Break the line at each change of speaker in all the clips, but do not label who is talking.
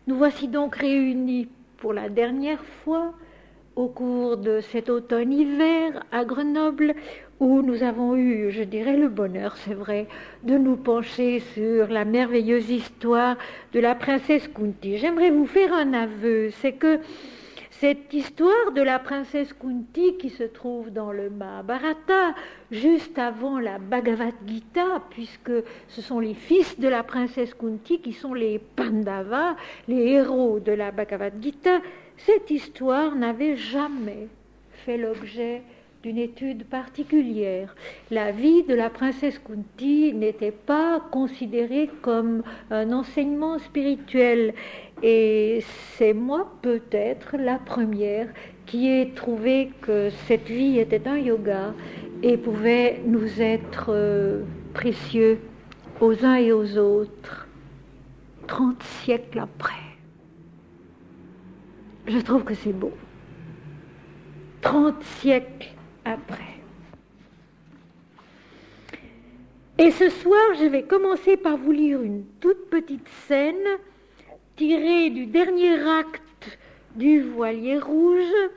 Nous voici donc réunis pour la dernière fois au cours de cet automne-hiver à Grenoble, où nous avons eu, je dirais, le bonheur, c'est vrai, de nous pencher sur la merveilleuse histoire de la princesse Kunti. J'aimerais vous faire un aveu, c'est que cette histoire de la princesse Kunti qui se trouve dans le Mahabharata, juste avant la Bhagavad Gita, puisque ce sont les fils de la princesse Kunti qui sont les Pandavas, les héros de la Bhagavad Gita, cette histoire n'avait jamais fait l'objet d'une étude particulière. La vie de la princesse Kunti n'était pas considérée comme un enseignement spirituel. Et c'est moi peut-être la première qui ai trouvé que cette vie était un yoga et pouvait nous être précieux aux uns et aux autres 30 siècles après. Je trouve que c'est beau. 30 siècles après. Et ce soir, je vais commencer par vous lire une toute petite scène tirée du dernier acte du Voilier rouge.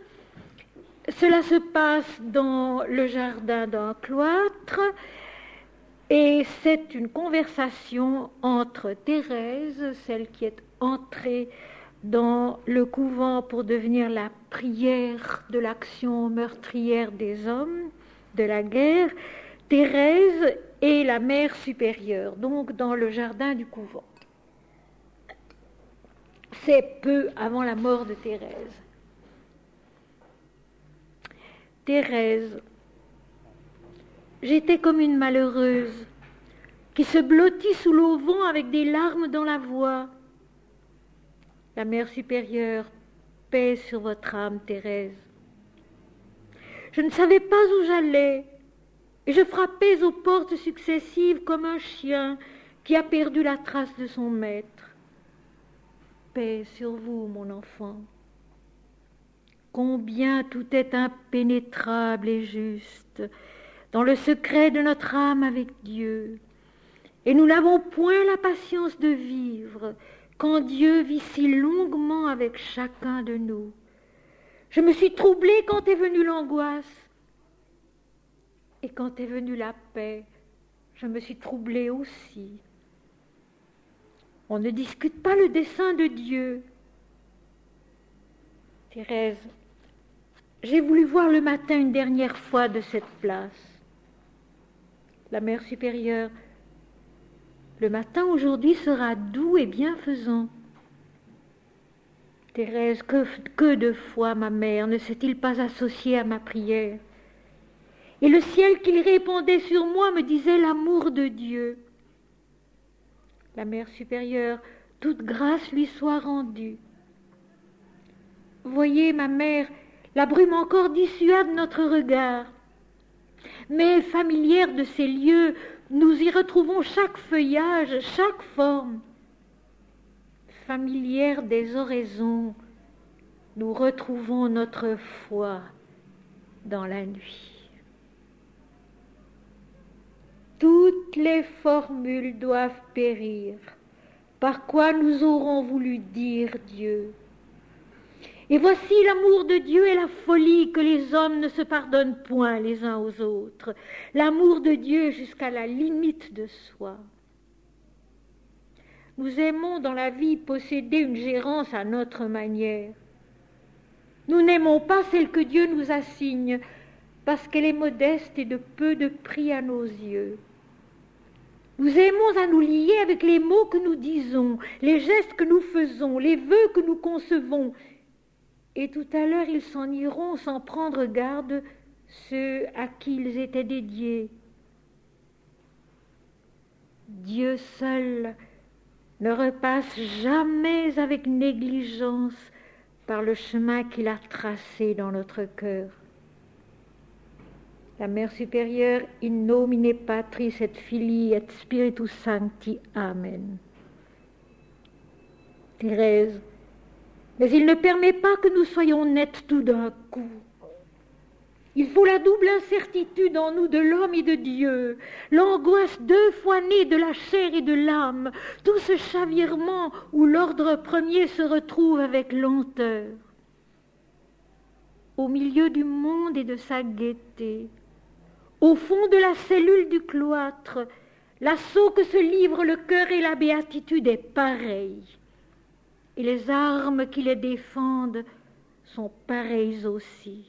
Cela se passe dans le jardin d'un cloître et c'est une conversation entre Thérèse, celle qui est entrée dans le couvent pour devenir la prière de l'action meurtrière des hommes, de la guerre, Thérèse et la mère supérieure, donc dans le jardin du couvent. C'est peu avant la mort de Thérèse. Thérèse, j'étais comme une malheureuse qui se blottit sous l'auvent avec des larmes dans la voix. La mère supérieure, paix sur votre âme, Thérèse. Je ne savais pas où j'allais, et je frappais aux portes successives comme un chien qui a perdu la trace de son maître. Paix sur vous, mon enfant. Combien tout est impénétrable et juste dans le secret de notre âme avec Dieu. Et nous n'avons point la patience de vivre quand Dieu vit si longuement avec chacun de nous. Je me suis troublée quand est venue l'angoisse. Et quand est venue la paix, je me suis troublée aussi. On ne discute pas le dessein de Dieu. Thérèse, j'ai voulu voir le matin une dernière fois de cette place. La mère supérieure, le matin aujourd'hui sera doux et bienfaisant. Thérèse, que de fois ma mère ne s'est-il pas associée à ma prière? Et le ciel qu'il répandait sur moi me disait l'amour de Dieu. La mère supérieure, toute grâce lui soit rendue. Voyez, ma mère, la brume encore dissuade notre regard. Mais familière de ces lieux, nous y retrouvons chaque feuillage, chaque forme. Familière des oraisons, nous retrouvons notre foi dans la nuit. Toutes les formules doivent périr, par quoi nous aurons voulu dire Dieu. Et voici l'amour de Dieu et la folie que les hommes ne se pardonnent point les uns aux autres. L'amour de Dieu jusqu'à la limite de soi. Nous aimons dans la vie posséder une gérance à notre manière. Nous n'aimons pas celle que Dieu nous assigne parce qu'elle est modeste et de peu de prix à nos yeux. Nous aimons à nous lier avec les mots que nous disons, les gestes que nous faisons, les vœux que nous concevons. Et tout à l'heure, ils s'en iront sans prendre garde ceux à qui ils étaient dédiés. Dieu seul ne repasse jamais avec négligence par le chemin qu'il a tracé dans notre cœur. La Mère supérieure, in nomine Patris et Filii et Spiritus Sancti. Amen. Thérèse, mais il ne permet pas que nous soyons nets tout d'un coup. Il faut la double incertitude en nous de l'homme et de Dieu, l'angoisse 2 fois née de la chair et de l'âme, tout ce chavirement où l'ordre premier se retrouve avec lenteur. Au milieu du monde et de sa gaieté, au fond de la cellule du cloître, l'assaut que se livrent le cœur et la béatitude est pareil, et les armes qui les défendent sont pareilles aussi.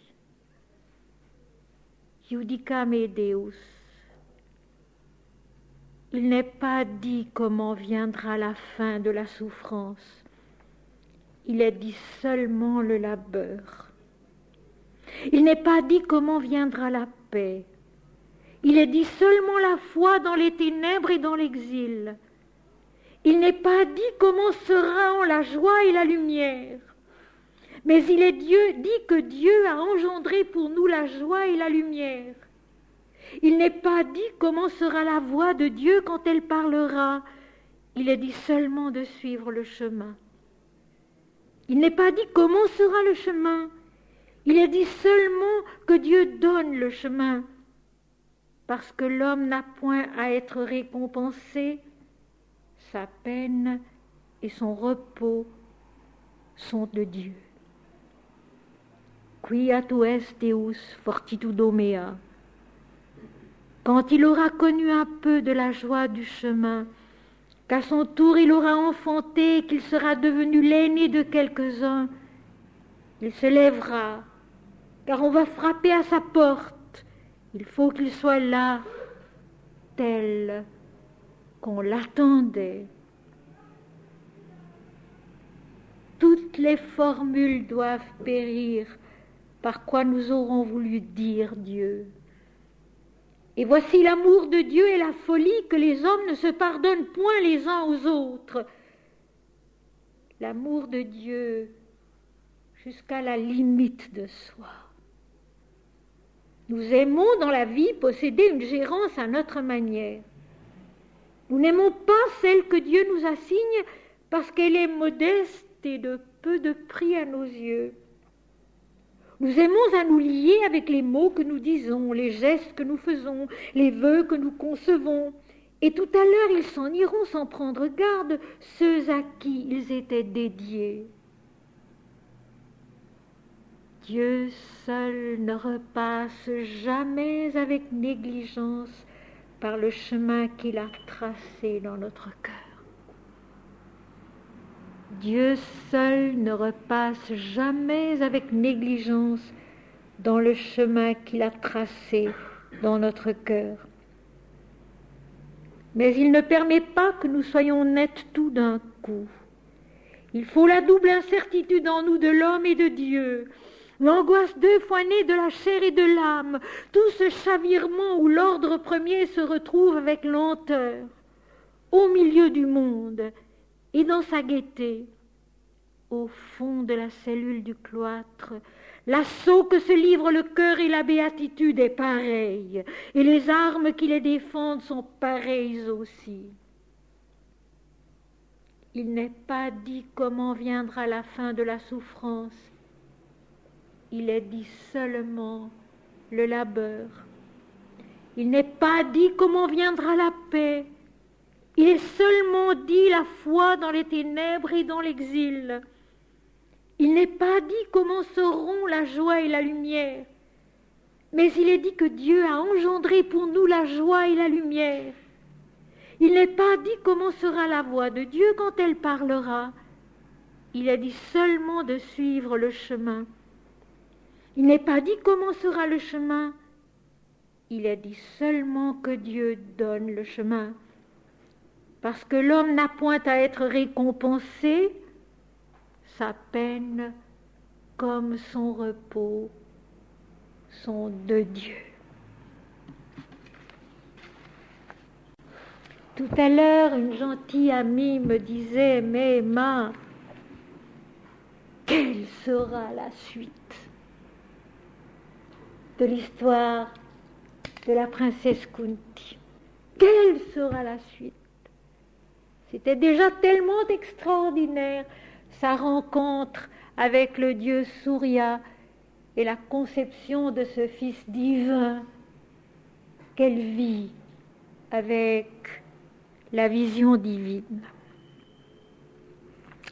Iudicame Deus. Il n'est pas dit comment viendra la fin de la souffrance. Il est dit seulement le labeur. Il n'est pas dit comment viendra la paix. Il est dit seulement la foi dans les ténèbres et dans l'exil. Il n'est pas dit comment sera la joie et la lumière. Mais il est dit que Dieu a engendré pour nous la joie et la lumière. Il n'est pas dit comment sera la voix de Dieu quand elle parlera. Il est dit seulement de suivre le chemin. Il n'est pas dit comment sera le chemin. Il est dit seulement que Dieu donne le chemin. Parce que l'homme n'a point à être récompensé, sa peine et son repos sont de Dieu. Quia tu es Deus fortitudo mea. Quand il aura connu un peu de la joie du chemin, qu'à son tour il aura enfanté, qu'il sera devenu l'aîné de quelques-uns, il se lèvera, car on va frapper à sa porte. Il faut qu'il soit là, tel qu'on l'attendait. Toutes les formules doivent périr, par quoi nous aurons voulu dire Dieu. Et voici l'amour de Dieu et la folie que les hommes ne se pardonnent point les uns aux autres. L'amour de Dieu jusqu'à la limite de soi. Nous aimons dans la vie posséder une gérance à notre manière. Nous n'aimons pas celle que Dieu nous assigne parce qu'elle est modeste et de peu de prix à nos yeux. Nous aimons à nous lier avec les mots que nous disons, les gestes que nous faisons, les vœux que nous concevons. Et tout à l'heure, ils s'en iront sans prendre garde, ceux à qui ils étaient dédiés. Dieu seul ne repasse jamais avec négligence par le chemin qu'il a tracé dans notre cœur. Dieu seul ne repasse jamais avec négligence dans le chemin qu'il a tracé dans notre cœur. Mais il ne permet pas que nous soyons nets tout d'un coup. Il faut la double incertitude en nous de l'homme et de Dieu, l'angoisse 2 fois née de la chair et de l'âme, tout ce chavirement où l'ordre premier se retrouve avec lenteur, au milieu du monde, et dans sa gaieté, au fond de la cellule du cloître, l'assaut que se livrent le cœur et la béatitude est pareil, et les armes qui les défendent sont pareilles aussi. Il n'est pas dit comment viendra la fin de la souffrance, il est dit seulement le labeur. Il n'est pas dit comment viendra la paix, il est seulement dit la foi dans les ténèbres et dans l'exil. Il n'est pas dit comment seront la joie et la lumière, mais il est dit que Dieu a engendré pour nous la joie et la lumière. Il n'est pas dit comment sera la voix de Dieu quand elle parlera. Il est dit seulement de suivre le chemin. Il n'est pas dit comment sera le chemin. Il est dit seulement que Dieu donne le chemin. Parce que l'homme n'a point à être récompensé, sa peine comme son repos sont de Dieu. Tout à l'heure, une gentille amie me disait, mais Emma, quelle sera la suite de l'histoire de la princesse Kunti? Quelle sera la suite? C'était déjà tellement extraordinaire, sa rencontre avec le dieu Surya et la conception de ce Fils divin qu'elle vit avec la vision divine.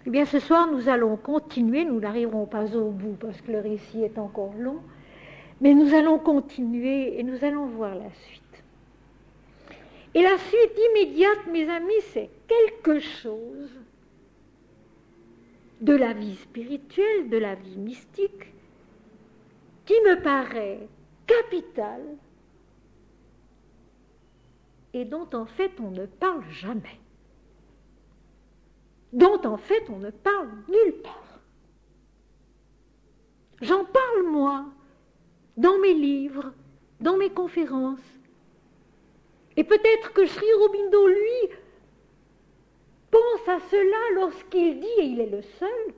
Eh bien, ce soir, nous allons continuer, nous n'arriverons pas au bout parce que le récit est encore long, mais nous allons continuer et nous allons voir la suite. Et la suite immédiate, mes amis, c'est quelque chose de la vie spirituelle, de la vie mystique, qui me paraît capital et dont en fait on ne parle jamais. Dont en fait on ne parle nulle part. J'en parle moi, dans mes livres, dans mes conférences. Et peut-être que Sri Aurobindo, lui, pense à cela lorsqu'il dit, et il est le seul,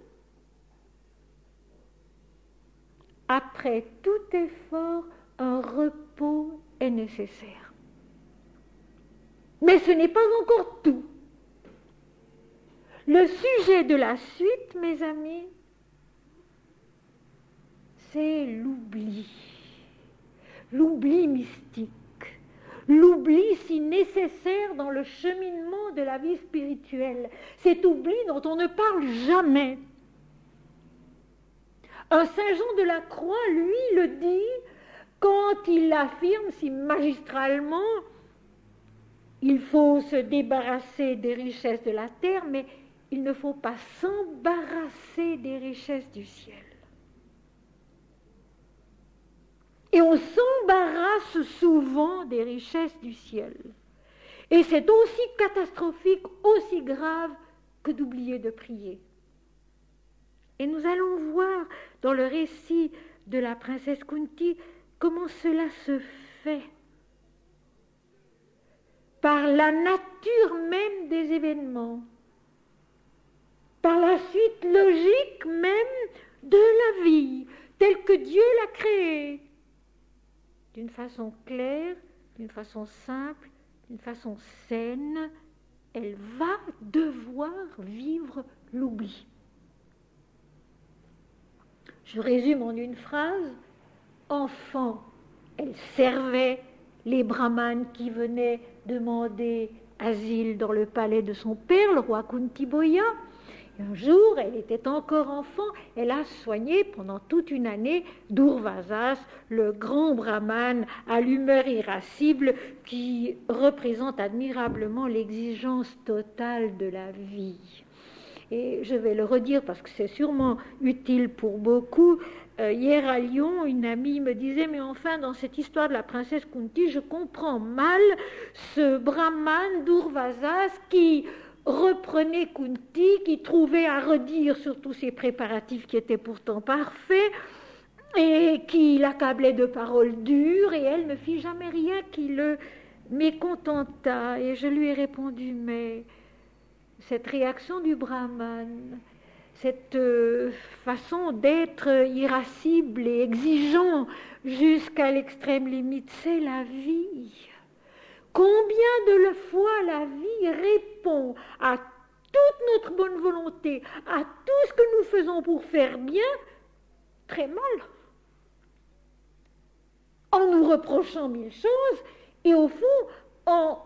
après tout effort, un repos est nécessaire. Mais ce n'est pas encore tout. Le sujet de la suite, mes amis, c'est l'oubli. L'oubli mystique. L'oubli si nécessaire dans le cheminement de la vie spirituelle. Cet oubli dont on ne parle jamais. Un Saint Jean de la Croix, lui, le dit quand il affirme si magistralement il faut se débarrasser des richesses de la terre, mais il ne faut pas s'embarrasser des richesses du ciel. Et on s'embarrasse souvent des richesses du ciel. Et c'est aussi catastrophique, aussi grave que d'oublier de prier. Et nous allons voir dans le récit de la princesse Kunti comment cela se fait. Par la nature même des événements, par la suite logique même de la vie, telle que Dieu l'a créée, d'une façon claire, d'une façon simple, d'une façon saine, elle va devoir vivre l'oubli. Je résume en une phrase. Enfant, elle servait les brahmanes qui venaient demander asile dans le palais de son père, le roi Kuntiboya. Et un jour, elle était encore enfant, elle a soigné pendant toute une année Durvasas, le grand brahmane à l'humeur irascible qui représente admirablement l'exigence totale de la vie. Et je vais le redire parce que c'est sûrement utile pour beaucoup. Hier à Lyon, une amie me disait, mais enfin, dans cette histoire de la princesse Kunti, je comprends mal ce brahmane Durvasas qui reprenait Kunti, qui trouvait à redire sur tous ses préparatifs qui étaient pourtant parfaits, et qui l'accablait de paroles dures, et elle ne fit jamais rien qui le mécontenta. Et je lui ai répondu, mais cette réaction du brahmane, cette façon d'être irascible et exigeant jusqu'à l'extrême limite, c'est la vie. Combien de fois la vie répond à toute notre bonne volonté, à tout ce que nous faisons pour faire bien, très mal, en nous reprochant mille choses et au fond en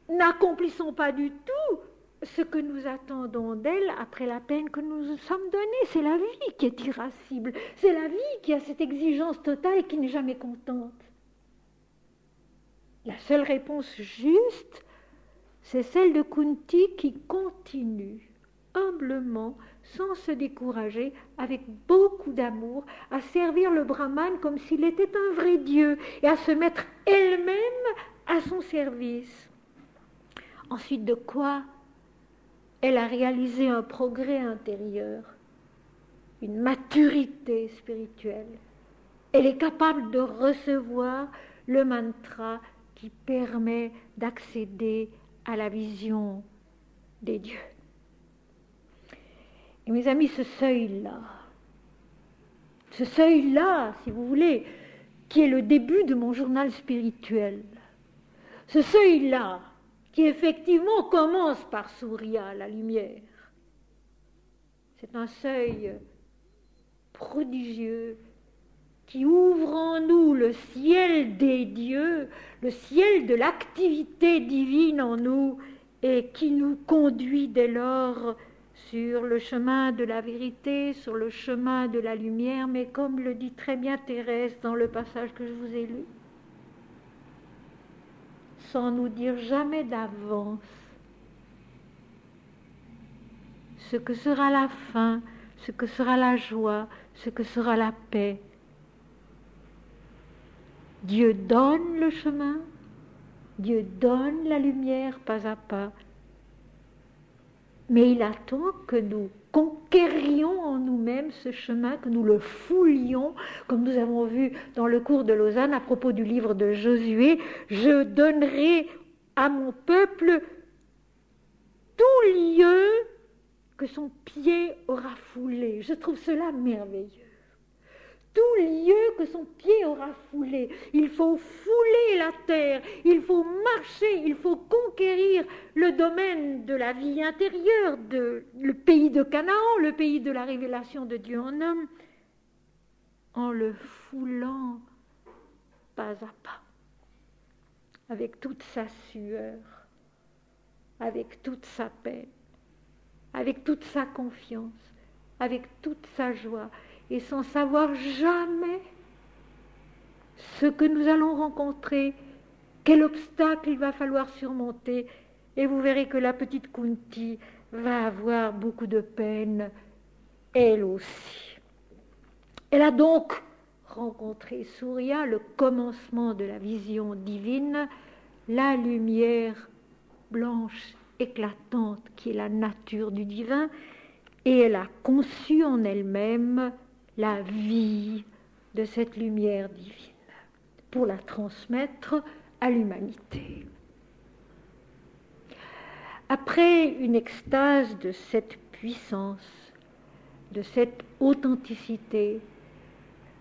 n'accomplissant pas du tout ce que nous attendons d'elle après la peine que nous nous sommes donnée. C'est la vie qui est irascible, c'est la vie qui a cette exigence totale et qui n'est jamais contente. La seule réponse juste, c'est celle de Kunti qui continue humblement, sans se décourager, avec beaucoup d'amour, à servir le brahmane comme s'il était un vrai Dieu et à se mettre elle-même à son service. Ensuite de quoi, elle a réalisé un progrès intérieur, une maturité spirituelle. Elle est capable de recevoir le mantra qui permet d'accéder à la vision des dieux. Et mes amis, ce seuil-là, si vous voulez, qui est le début de mon journal spirituel, ce seuil-là, qui effectivement commence par Surya, la lumière, c'est un seuil prodigieux qui ouvre en nous le ciel des dieux, le ciel de l'activité divine en nous, et qui nous conduit dès lors sur le chemin de la vérité, sur le chemin de la lumière, mais comme le dit très bien Thérèse dans le passage que je vous ai lu, sans nous dire jamais d'avance ce que sera la fin, ce que sera la joie, ce que sera la paix. Dieu donne le chemin, Dieu donne la lumière pas à pas, mais il attend que nous conquérions en nous-mêmes ce chemin, que nous le foulions, comme nous avons vu dans le cours de Lausanne à propos du livre de Josué. Je donnerai à mon peuple tout lieu que son pied aura foulé. Je trouve cela merveilleux. Tout lieu que son pied aura foulé. Il faut fouler la terre, il faut marcher, il faut conquérir le domaine de la vie intérieure, le pays de Canaan, le pays de la révélation de Dieu en homme, en le foulant pas à pas, avec toute sa sueur, avec toute sa peine, avec toute sa confiance, avec toute sa joie, et sans savoir jamais ce que nous allons rencontrer, quel obstacle il va falloir surmonter. Et vous verrez que la petite Kunti va avoir beaucoup de peine, elle aussi. Elle a donc rencontré Surya, le commencement de la vision divine, la lumière blanche, éclatante, qui est la nature du divin, et elle a conçu en elle-même la vie de cette lumière divine pour la transmettre à l'humanité. Après une extase de cette puissance, de cette authenticité,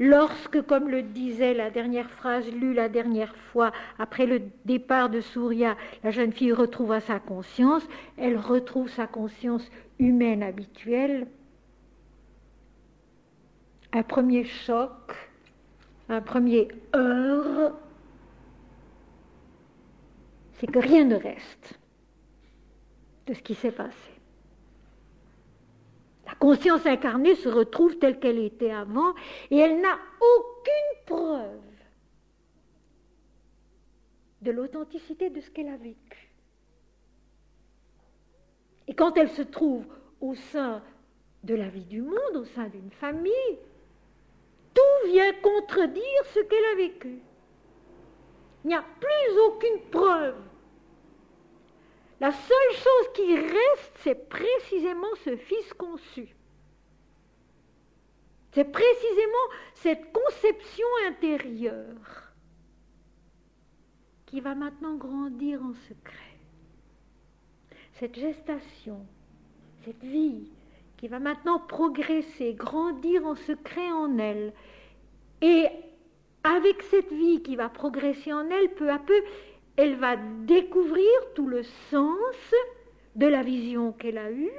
lorsque, comme le disait la dernière phrase lue la dernière fois, après le départ de Surya, la jeune fille retrouva sa conscience, elle retrouve sa conscience humaine habituelle. Un premier choc, un premier heurt, c'est que rien ne reste de ce qui s'est passé. La conscience incarnée se retrouve telle qu'elle était avant et elle n'a aucune preuve de l'authenticité de ce qu'elle a vécu. Et quand elle se trouve au sein de la vie du monde, au sein d'une famille, tout vient contredire ce qu'elle a vécu. Il n'y a plus aucune preuve. La seule chose qui reste, c'est précisément ce fils conçu. C'est précisément cette conception intérieure qui va maintenant grandir en secret. Cette gestation, cette vie qui va maintenant progresser, grandir en secret en elle. Et avec cette vie qui va progresser en elle, peu à peu, elle va découvrir tout le sens de la vision qu'elle a eue,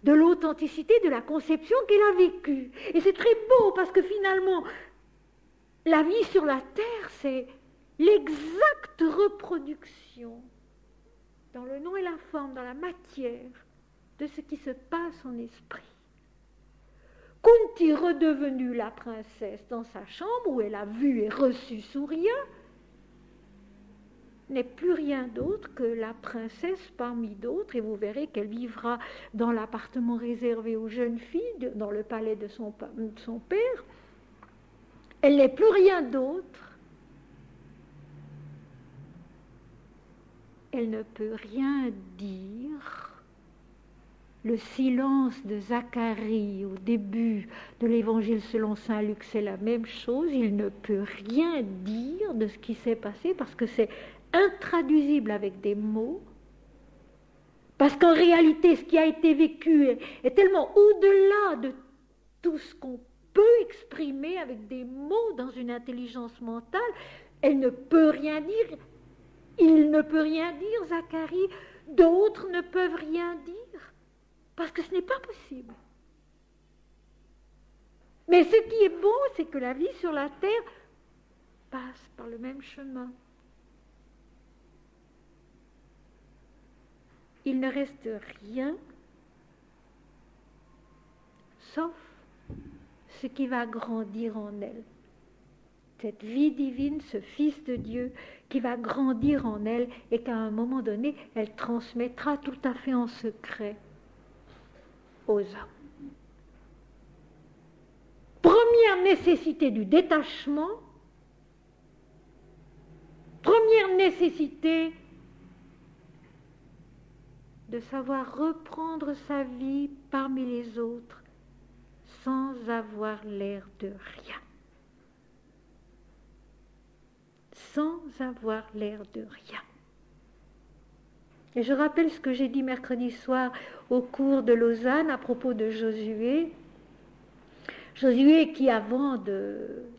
de l'authenticité de la conception qu'elle a vécue. Et c'est très beau parce que finalement, la vie sur la terre, c'est l'exacte reproduction, dans le nom et la forme, dans la matière, de ce qui se passe en esprit. Kunti, redevenue la princesse dans sa chambre où elle a vu et reçu Surya, n'est plus rien d'autre que la princesse parmi d'autres, et vous verrez qu'elle vivra dans l'appartement réservé aux jeunes filles, dans le palais de son père. Elle n'est plus rien d'autre. Elle ne peut rien dire. Le silence de Zacharie au début de l'évangile selon saint Luc, c'est la même chose. Il ne peut rien dire de ce qui s'est passé parce que c'est intraduisible avec des mots, parce qu'en réalité ce qui a été vécu est tellement au-delà de tout ce qu'on peut exprimer avec des mots dans une intelligence mentale. Elle ne peut rien dire, il ne peut rien dire, Zacharie, d'autres ne peuvent rien dire, parce que ce n'est pas possible. Mais ce qui est bon, c'est que la vie sur la terre passe par le même chemin. Il ne reste rien sauf ce qui va grandir en elle. Cette vie divine, ce Fils de Dieu qui va grandir en elle et qu'à un moment donné, elle transmettra tout à fait en secret aux hommes. Première nécessité du détachement, première nécessité de savoir reprendre sa vie parmi les autres sans avoir l'air de rien. Sans avoir l'air de rien. Et je rappelle ce que j'ai dit mercredi soir au cours de Lausanne à propos de Josué. Josué qui, avant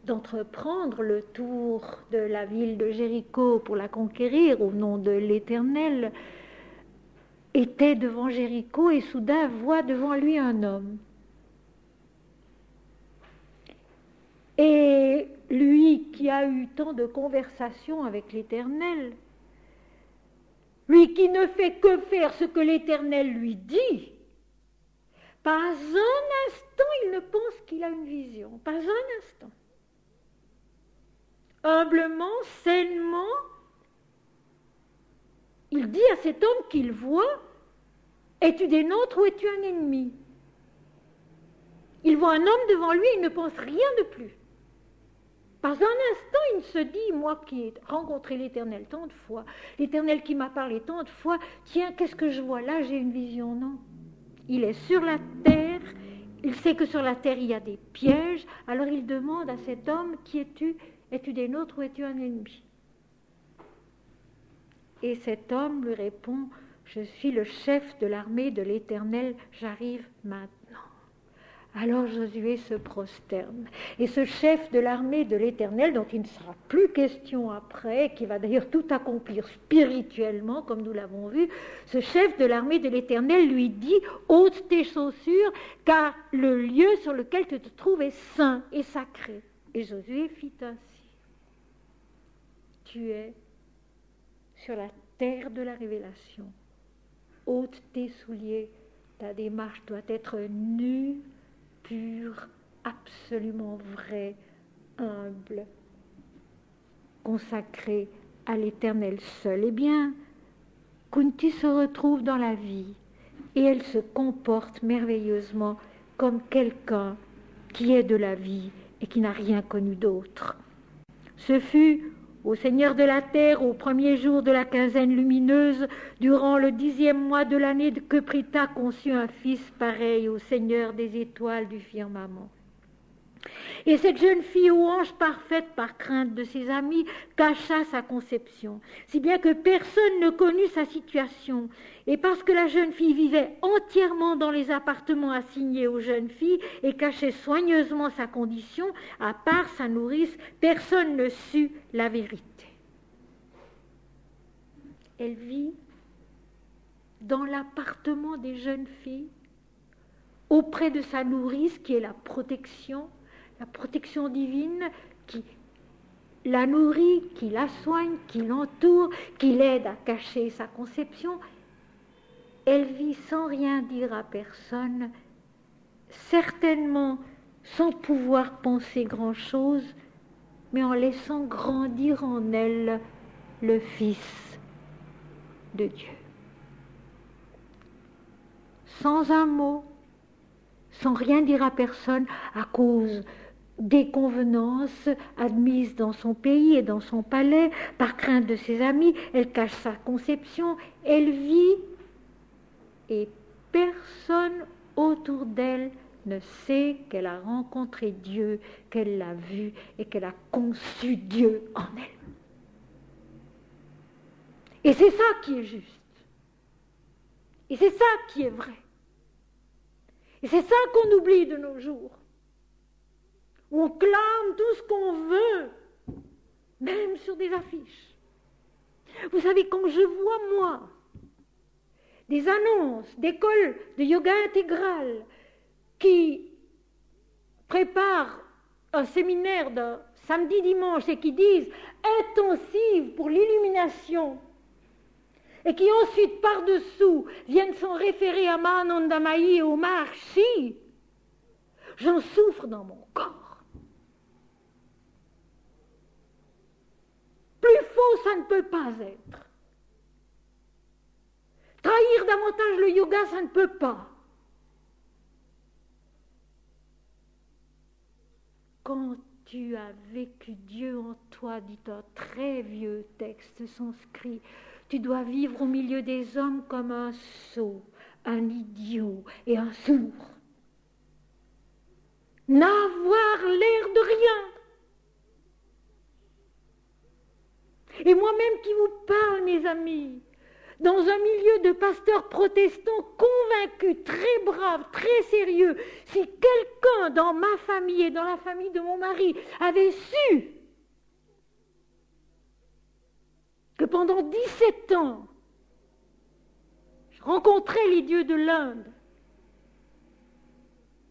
d'entreprendre le tour de la ville de Jéricho pour la conquérir au nom de l'Éternel, était devant Jéricho et soudain voit devant lui un homme. Et lui qui a eu tant de conversations avec l'Éternel, lui qui ne fait que faire ce que l'Éternel lui dit, pas un instant il ne pense qu'il a une vision, pas un instant. Humblement, sainement, il dit à cet homme qu'il voit, es-tu des nôtres ou es-tu un ennemi? Il voit un homme devant lui, il ne pense rien de plus. Pas un instant, il se dit, moi qui ai rencontré l'Éternel tant de fois, l'Éternel qui m'a parlé tant de fois, tiens, qu'est-ce que je vois là? J'ai une vision, non. Il est sur la terre, il sait que sur la terre il y a des pièges, alors il demande à cet homme, qui es-tu? Es-tu des nôtres ou es-tu un ennemi? Et cet homme lui répond, je suis le chef de l'armée de l'Éternel, j'arrive maintenant. Alors Josué se prosterne. Et ce chef de l'armée de l'Éternel, dont il ne sera plus question après, qui va d'ailleurs tout accomplir spirituellement, comme nous l'avons vu, ce chef de l'armée de l'Éternel lui dit, ôte tes chaussures, car le lieu sur lequel tu te trouves est saint et sacré. Et Josué fit ainsi. Tu es sur la terre de la révélation. Ôte tes souliers, ta démarche doit être nue, pure, absolument vraie, humble, consacrée à l'Éternel seul. Eh bien, Kunti se retrouve dans la vie et elle se comporte merveilleusement comme quelqu'un qui est de la vie et qui n'a rien connu d'autre. Ce fut au Seigneur de la terre, au premier jour de la quinzaine lumineuse, durant le 10e mois de l'année, que Prita conçut un fils pareil au Seigneur des étoiles du firmament. Et cette jeune fille aux hanches parfaites par crainte de ses amis cacha sa conception, si bien que personne ne connut sa situation. Et parce que la jeune fille vivait entièrement dans les appartements assignés aux jeunes filles et cachait soigneusement sa condition, à part sa nourrice, personne ne sut la vérité. Elle vit dans l'appartement des jeunes filles, auprès de sa nourrice qui est la protection divine qui la nourrit, qui la soigne, qui l'entoure, qui l'aide à cacher sa conception. Elle vit sans rien dire à personne, certainement sans pouvoir penser grand-chose, mais en laissant grandir en elle le Fils de Dieu. Sans un mot, sans rien dire à personne, à cause des convenances admises dans son pays et dans son palais, par crainte de ses amis, elle cache sa conception, elle vit et personne autour d'elle ne sait qu'elle a rencontré Dieu, qu'elle l'a vu et qu'elle a conçu Dieu en elle. Et c'est ça qui est juste. Et c'est ça qui est vrai. Et c'est ça qu'on oublie de nos jours. Où on clame tout ce qu'on veut, même sur des affiches. Vous savez, quand je vois, moi, des annonces d'écoles de yoga intégral qui préparent un séminaire de samedi, dimanche, et qui disent intensive pour l'illumination, et qui ensuite, par-dessous, viennent s'en référer à Mahanandamayi et au Maharshi, j'en souffre dans mon corps. Plus faux, ça ne peut pas être. Trahir davantage le yoga, ça ne peut pas. Quand tu as vécu Dieu en toi, dit un très vieux texte sanskrit, tu dois vivre au milieu des hommes comme un sot, un idiot et un sourd. N'avoir l'air de rien. Et moi-même qui vous parle, mes amis, dans un milieu de pasteurs protestants convaincus, très braves, très sérieux, si quelqu'un dans ma famille et dans la famille de mon mari avait su que pendant 17 ans, je rencontrais les dieux de l'Inde,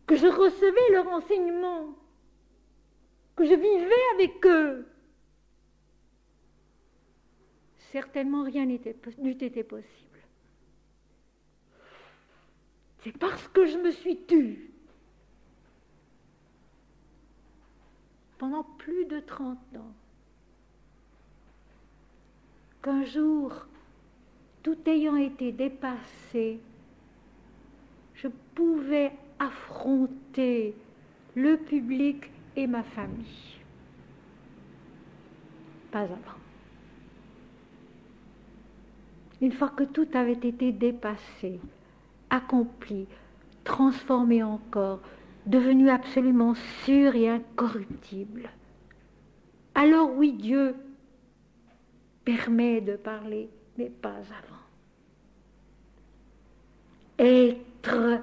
que je recevais leur enseignement, que je vivais avec eux, certainement rien n'eût été possible. C'est parce que je me suis tue pendant plus de 30 ans qu'un jour, tout ayant été dépassé, je pouvais affronter le public et ma famille. Pas avant. Une fois que tout avait été dépassé, accompli, transformé encore, devenu absolument sûr et incorruptible, alors oui, Dieu permet de parler, mais pas avant. Être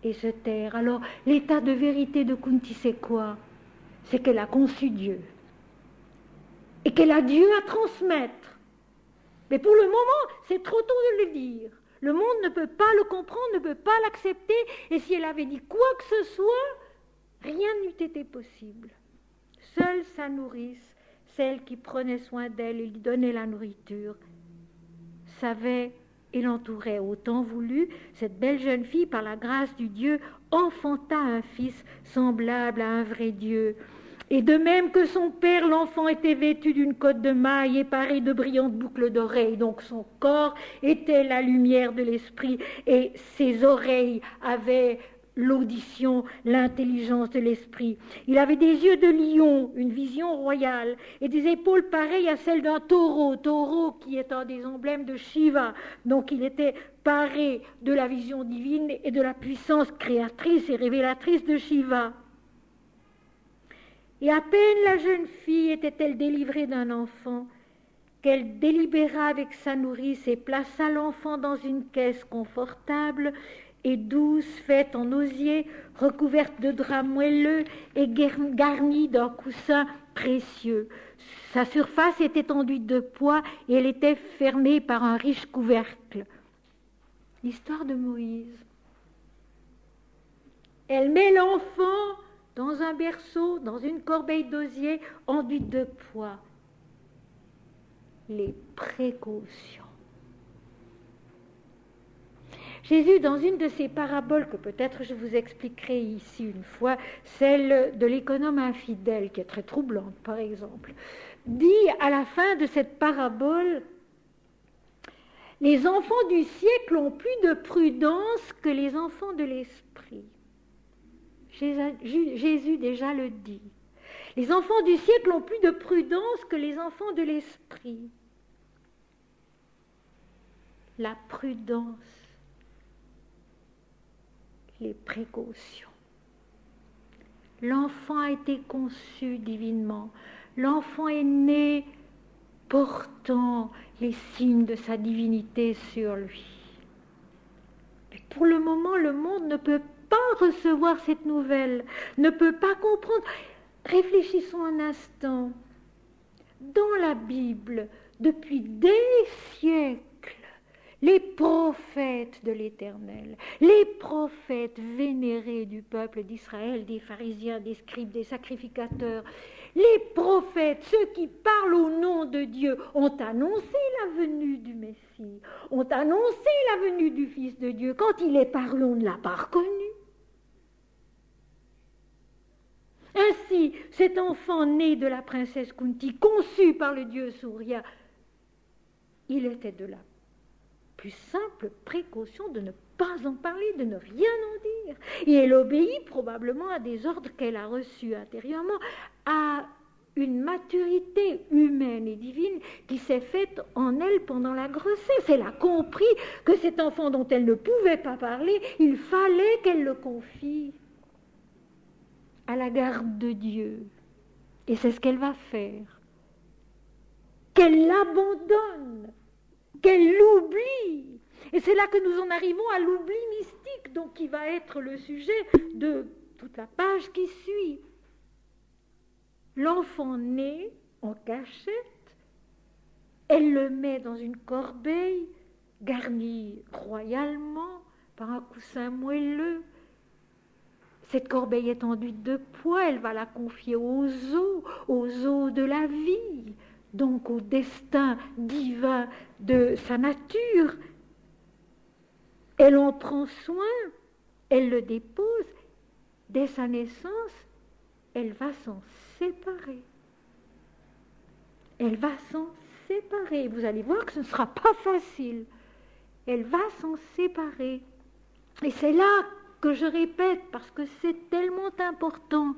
et se taire. Alors, l'état de vérité de Kunti, c'est quoi? C'est qu'elle a conçu Dieu et qu'elle a Dieu à transmettre. Mais pour le moment, c'est trop tôt de le dire. Le monde ne peut pas le comprendre, ne peut pas l'accepter, et si elle avait dit quoi que ce soit, rien n'eût été possible. Seule sa nourrice, celle qui prenait soin d'elle et lui donnait la nourriture, savait et l'entourait au temps voulu. Cette belle jeune fille, par la grâce du Dieu, enfanta un fils semblable à un vrai Dieu. Et de même que son père, l'enfant était vêtu d'une cotte de maille et paré de brillantes boucles d'oreilles. Donc son corps était la lumière de l'esprit et ses oreilles avaient l'audition, l'intelligence de l'esprit. Il avait des yeux de lion, une vision royale, et des épaules pareilles à celles d'un taureau qui est un des emblèmes de Shiva. Donc il était paré de la vision divine et de la puissance créatrice et révélatrice de Shiva. Et à peine la jeune fille était-elle délivrée d'un enfant qu'elle délibéra avec sa nourrice et plaça l'enfant dans une caisse confortable et douce, faite en osier, recouverte de draps moelleux et garnie d'un coussin précieux. Sa surface était enduite de pois et elle était fermée par un riche couvercle. L'histoire de Moïse. Elle met l'enfant dans un berceau, dans une corbeille d'osier enduite de pois. Les précautions. Jésus, dans une de ces paraboles que peut-être je vous expliquerai ici une fois, celle de l'économe infidèle, qui est très troublante par exemple, dit à la fin de cette parabole: les enfants du siècle ont plus de prudence que les enfants de l'esprit. Jésus déjà le dit. Les enfants du siècle ont plus de prudence que les enfants de l'esprit. La prudence, les précautions. L'enfant a été conçu divinement. L'enfant est né portant les signes de sa divinité sur lui. Mais pour le moment, le monde ne peut pas recevoir cette nouvelle, ne peut pas comprendre. Réfléchissons un instant. Dans la Bible, depuis des siècles, les prophètes de l'Éternel, les prophètes vénérés du peuple d'Israël, des pharisiens, des scribes, des sacrificateurs, les prophètes, ceux qui parlent au nom de Dieu, ont annoncé la venue du Messie, ont annoncé la venue du Fils de Dieu. Quand il est paru, on ne l'a pas reconnu. Ainsi, cet enfant né de la princesse Kunti, conçu par le dieu Surya, il était de la plus simple précaution de ne pas en parler, de ne rien en dire. Et elle obéit probablement à des ordres qu'elle a reçus intérieurement, à une maturité humaine et divine qui s'est faite en elle pendant la grossesse. Elle a compris que cet enfant dont elle ne pouvait pas parler, il fallait qu'elle le confie à la garde de Dieu. Et c'est ce qu'elle va faire. Qu'elle l'abandonne, qu'elle l'oublie. Et c'est là que nous en arrivons à l'oubli mystique, donc qui va être le sujet de toute la page qui suit. L'enfant naît en cachette, elle le met dans une corbeille garnie royalement par un coussin moelleux. Cette corbeille est enduite de poids, elle va la confier aux eaux de la vie, donc au destin divin de sa nature. Elle en prend soin, elle le dépose. Dès sa naissance, elle va s'en séparer. Elle va s'en séparer. Vous allez voir que ce ne sera pas facile. Elle va s'en séparer. Et c'est là que je répète, parce que c'est tellement important,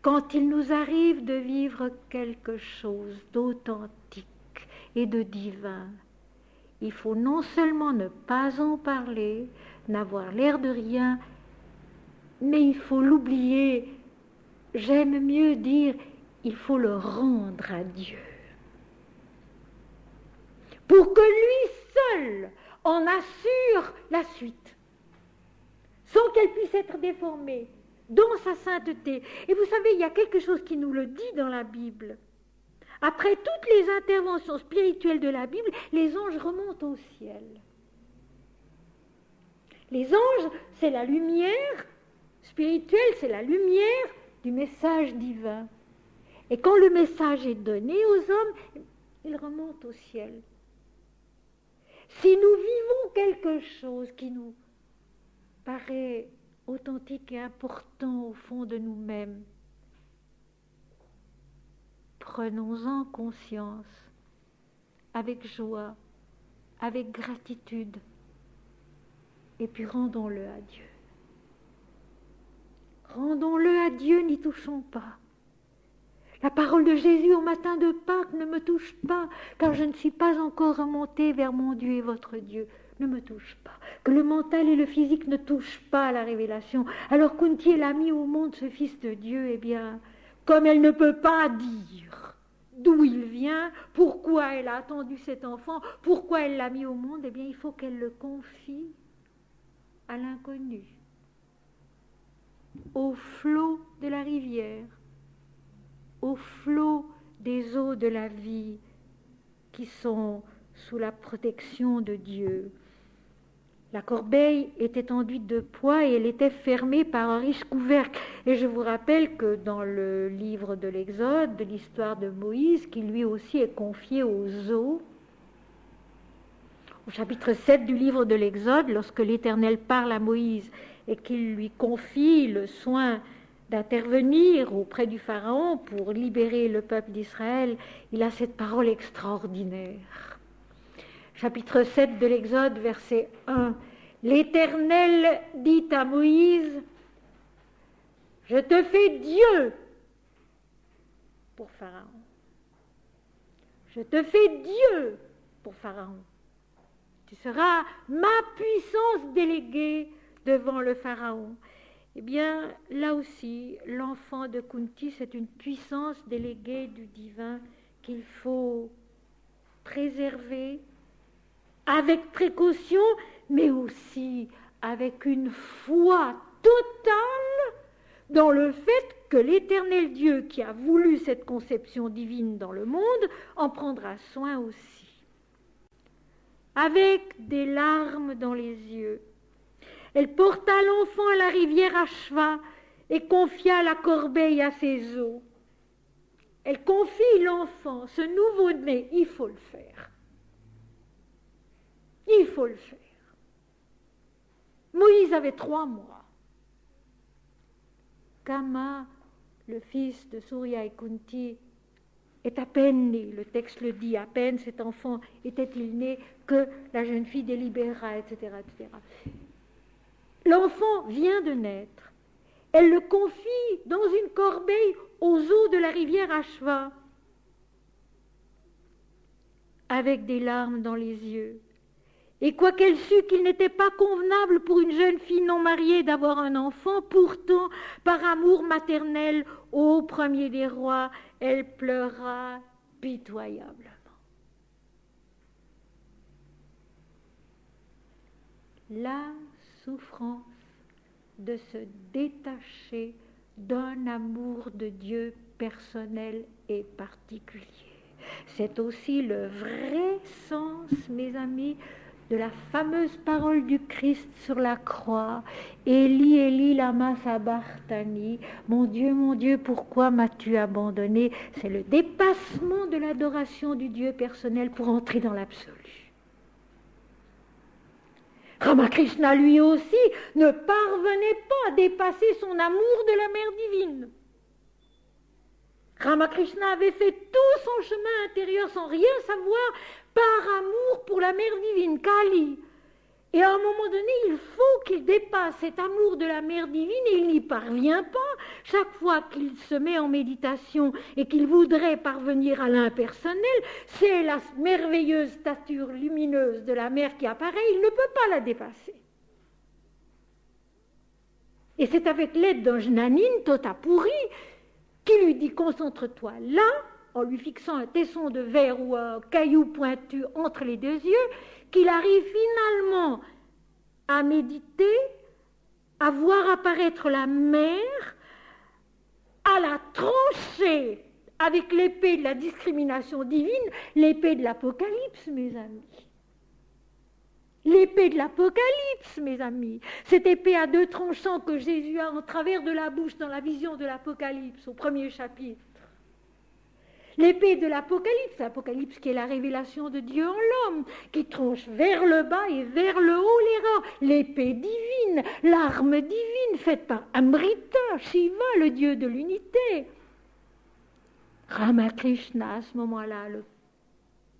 quand il nous arrive de vivre quelque chose d'authentique et de divin, il faut non seulement ne pas en parler, n'avoir l'air de rien, mais il faut l'oublier. J'aime mieux dire, il faut le rendre à Dieu. Pour que lui seul en assure la suite, sans qu'elle puisse être déformée, dans sa sainteté. Et vous savez, il y a quelque chose qui nous le dit dans la Bible. Après toutes les interventions spirituelles de la Bible, les anges remontent au ciel. Les anges, c'est la lumière spirituelle, c'est la lumière du message divin. Et quand le message est donné aux hommes, il remonte au ciel. Si nous vivons quelque chose qui nous paraît authentique et important au fond de nous-mêmes, prenons-en conscience avec joie, avec gratitude, et puis rendons-le à Dieu. Rendons-le à Dieu, n'y touchons pas. La parole de Jésus au matin de Pâques ne me touche pas, car je ne suis pas encore remontée vers mon Dieu et votre Dieu. Ne me touche pas. Que le mental et le physique ne touchent pas à la révélation. Alors Kunti, elle a mis au monde ce Fils de Dieu, eh bien, comme elle ne peut pas dire d'où il vient, pourquoi elle a attendu cet enfant, pourquoi elle l'a mis au monde, eh bien, il faut qu'elle le confie à l'inconnu, au flot de la rivière, au flot des eaux de la vie qui sont sous la protection de Dieu. La corbeille était enduite de poids et elle était fermée par un riche couvercle. Et je vous rappelle que dans le livre de l'Exode, de l'histoire de Moïse, qui lui aussi est confié aux eaux, au chapitre 7 du livre de l'Exode, lorsque l'Éternel parle à Moïse et qu'il lui confie le soin d'intervenir auprès du Pharaon pour libérer le peuple d'Israël, il a cette parole extraordinaire. Chapitre 7 de l'Exode, verset 1. L'Éternel dit à Moïse, « Je te fais Dieu pour Pharaon. Je te fais Dieu pour Pharaon. Tu seras ma puissance déléguée devant le Pharaon. » Eh bien, là aussi, l'enfant de Kunti, c'est une puissance déléguée du divin qu'il faut préserver, avec précaution, mais aussi avec une foi totale dans le fait que l'Éternel Dieu qui a voulu cette conception divine dans le monde en prendra soin aussi. avec des larmes dans les yeux. Elle porta l'enfant à la rivière Ashva et confia la corbeille à ses eaux. Elle confie l'enfant, ce nouveau-né, il faut le faire. Il faut le faire. Moïse avait 3 mois. Kama, le fils de Surya et Kunti, est à peine né. Le texte le dit, à peine cet enfant était-il né que la jeune fille délibéra, etc., etc. L'enfant vient de naître. Elle le confie dans une corbeille aux eaux de la rivière Ashva, avec des larmes dans les yeux. Et quoiqu'elle sût qu'il n'était pas convenable pour une jeune fille non mariée d'avoir un enfant, pourtant, par amour maternel au premier des rois, elle pleura pitoyablement. La souffrance de se détacher d'un amour de Dieu personnel et particulier. C'est aussi le vrai sens, mes amis, de la fameuse parole du Christ sur la croix. Eli, Eli, lama sabachthani. Mon Dieu, pourquoi m'as-tu abandonné? C'est le dépassement de l'adoration du Dieu personnel pour entrer dans l'absolu. Ramakrishna, lui aussi, ne parvenait pas à dépasser son amour de la mère divine. Ramakrishna avait fait tout son chemin intérieur sans rien savoir par amour pour la mère divine, Kali. Et à un moment donné, il faut qu'il dépasse cet amour de la mère divine et il n'y parvient pas. Chaque fois qu'il se met en méditation et qu'il voudrait parvenir à l'impersonnel, c'est la merveilleuse stature lumineuse de la mère qui apparaît, il ne peut pas la dépasser. Et c'est avec l'aide d'un Jnanin, Totapuri, qui lui dit « Concentre-toi là », en lui fixant un tesson de verre ou un caillou pointu entre les 2 yeux, qu'il arrive finalement à méditer, à voir apparaître la mer, à la trancher avec l'épée de la discrimination divine, l'épée de l'Apocalypse, mes amis. L'épée de l'Apocalypse, mes amis. Cette épée à 2 tranchants que Jésus a en travers de la bouche dans la vision de l'Apocalypse, au 1er chapitre. L'épée de l'Apocalypse qui est la révélation de Dieu en l'homme, qui tranche vers le bas et vers le haut les rangs. L'épée divine, l'arme divine faite par Amrita, Shiva, le Dieu de l'unité. Ramakrishna, à ce moment-là, a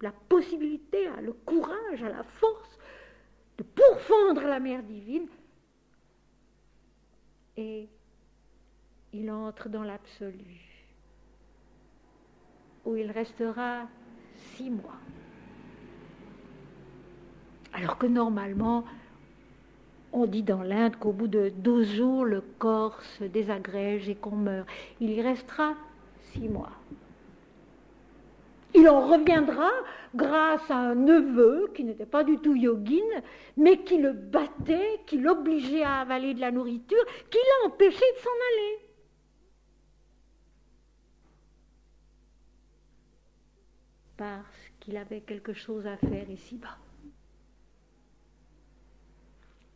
la possibilité, a le courage, a la force de pourfendre la mère divine. Et il entre dans l'absolu, où il restera 6 mois. Alors que normalement, on dit dans l'Inde qu'au bout de 12 jours, le corps se désagrège et qu'on meurt. Il y restera 6 mois. Il en reviendra grâce à un neveu qui n'était pas du tout yogine, mais qui le battait, qui l'obligeait à avaler de la nourriture, qui l'a empêché de s'en aller. Parce qu'il avait quelque chose à faire ici-bas.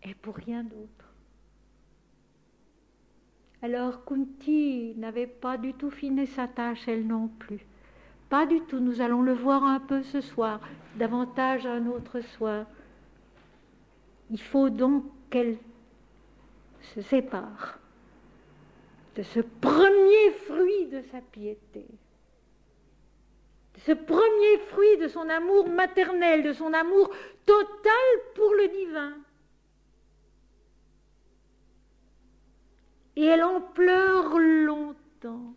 Et pour rien d'autre. Alors Kunti n'avait pas du tout fini sa tâche, elle non plus. Pas du tout, nous allons le voir un peu ce soir, davantage un autre soir. Il faut donc qu'elle se sépare de ce premier fruit de sa piété. Ce premier fruit de son amour maternel, de son amour total pour le divin. Et elle en pleure longtemps,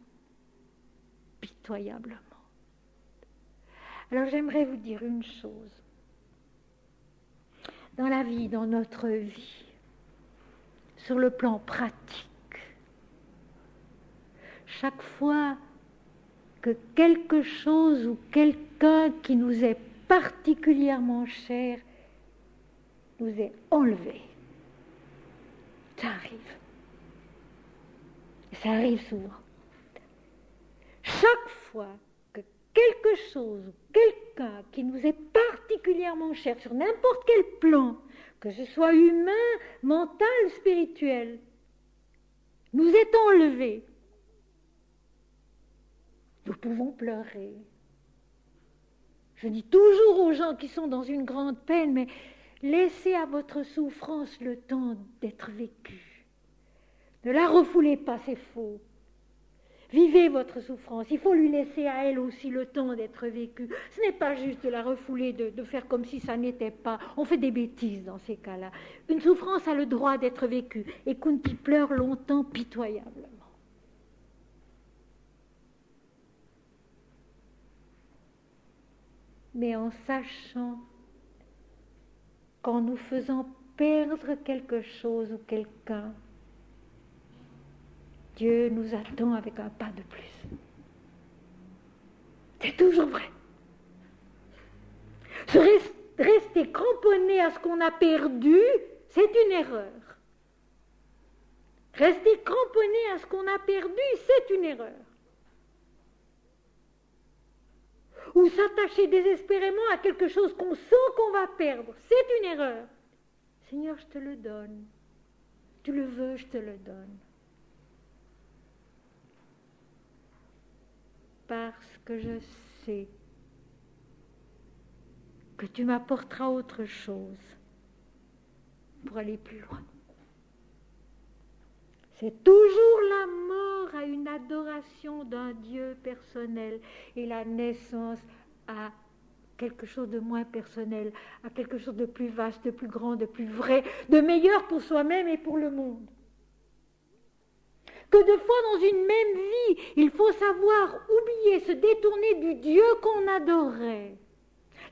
pitoyablement. Alors j'aimerais vous dire une chose. Dans la vie, dans notre vie, sur le plan pratique, chaque fois que quelque chose ou quelqu'un qui nous est particulièrement cher nous est enlevé, ça arrive. Et ça arrive souvent. Chaque fois que quelque chose ou quelqu'un qui nous est particulièrement particulièrement cher sur n'importe quel plan, que ce soit humain, mental, spirituel, nous est enlevé, nous pouvons pleurer. Je dis toujours aux gens qui sont dans une grande peine, mais laissez à votre souffrance le temps d'être vécue. Ne la refoulez pas, c'est faux. Vivez votre souffrance, il faut lui laisser à elle aussi le temps d'être vécue. Ce n'est pas juste de la refouler, de faire comme si ça n'était pas. On fait des bêtises dans ces cas-là. Une souffrance a le droit d'être vécue. Et Kunti pleure longtemps, pitoyablement. Mais en sachant qu'en nous faisant perdre quelque chose ou quelqu'un, Dieu nous attend avec un pas de plus. C'est toujours vrai. Rester cramponné à ce qu'on a perdu, c'est une erreur. Rester cramponné à ce qu'on a perdu, c'est une erreur. Ou s'attacher désespérément à quelque chose qu'on sent qu'on va perdre, c'est une erreur. Seigneur, je te le donne. Tu le veux, je te le donne. Parce que je sais que tu m'apporteras autre chose pour aller plus loin. C'est toujours la mort à une adoration d'un Dieu personnel et la naissance à quelque chose de moins personnel, à quelque chose de plus vaste, de plus grand, de plus vrai, de meilleur pour soi-même et pour le monde. Que de fois dans une même vie, il faut savoir oublier, se détourner du Dieu qu'on adorait.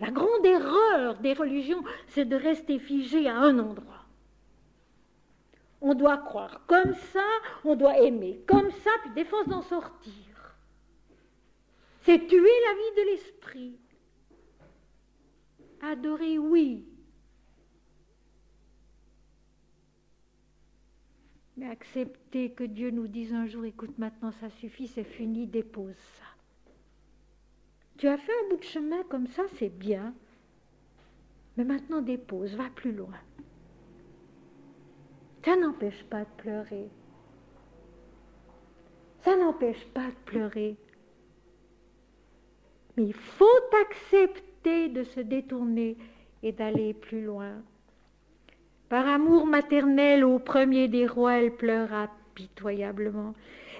La grande erreur des religions, c'est de rester figé à un endroit. On doit croire comme ça, on doit aimer comme ça, puis des fois d'en sortir. C'est tuer la vie de l'esprit. Adorer, oui. Mais accepter que Dieu nous dise un jour, écoute, maintenant ça suffit, c'est fini, dépose ça. Tu as fait un bout de chemin comme ça, c'est bien. Mais maintenant dépose, va plus loin. Ça n'empêche pas de pleurer. Ça n'empêche pas de pleurer. Mais il faut accepter de se détourner et d'aller plus loin. Par amour maternel au premier des rois, elle pleura pitoyablement.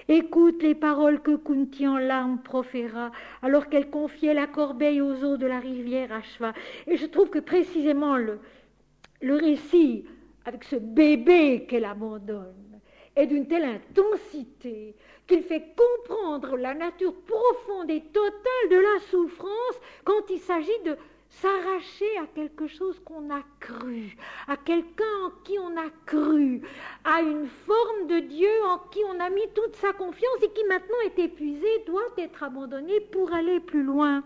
Écoute les paroles que Kunti en larmes proféra alors qu'elle confiait la corbeille aux eaux de la rivière Ashva. Et je trouve que précisément le récit avec ce bébé qu'elle abandonne est d'une telle intensité qu'il fait comprendre la nature profonde et totale de la souffrance quand il s'agit de s'arracher à quelque chose qu'on a cru, à quelqu'un en qui on a cru, à une forme de Dieu en qui on a mis toute sa confiance et qui maintenant est épuisée, doit être abandonnée pour aller plus loin.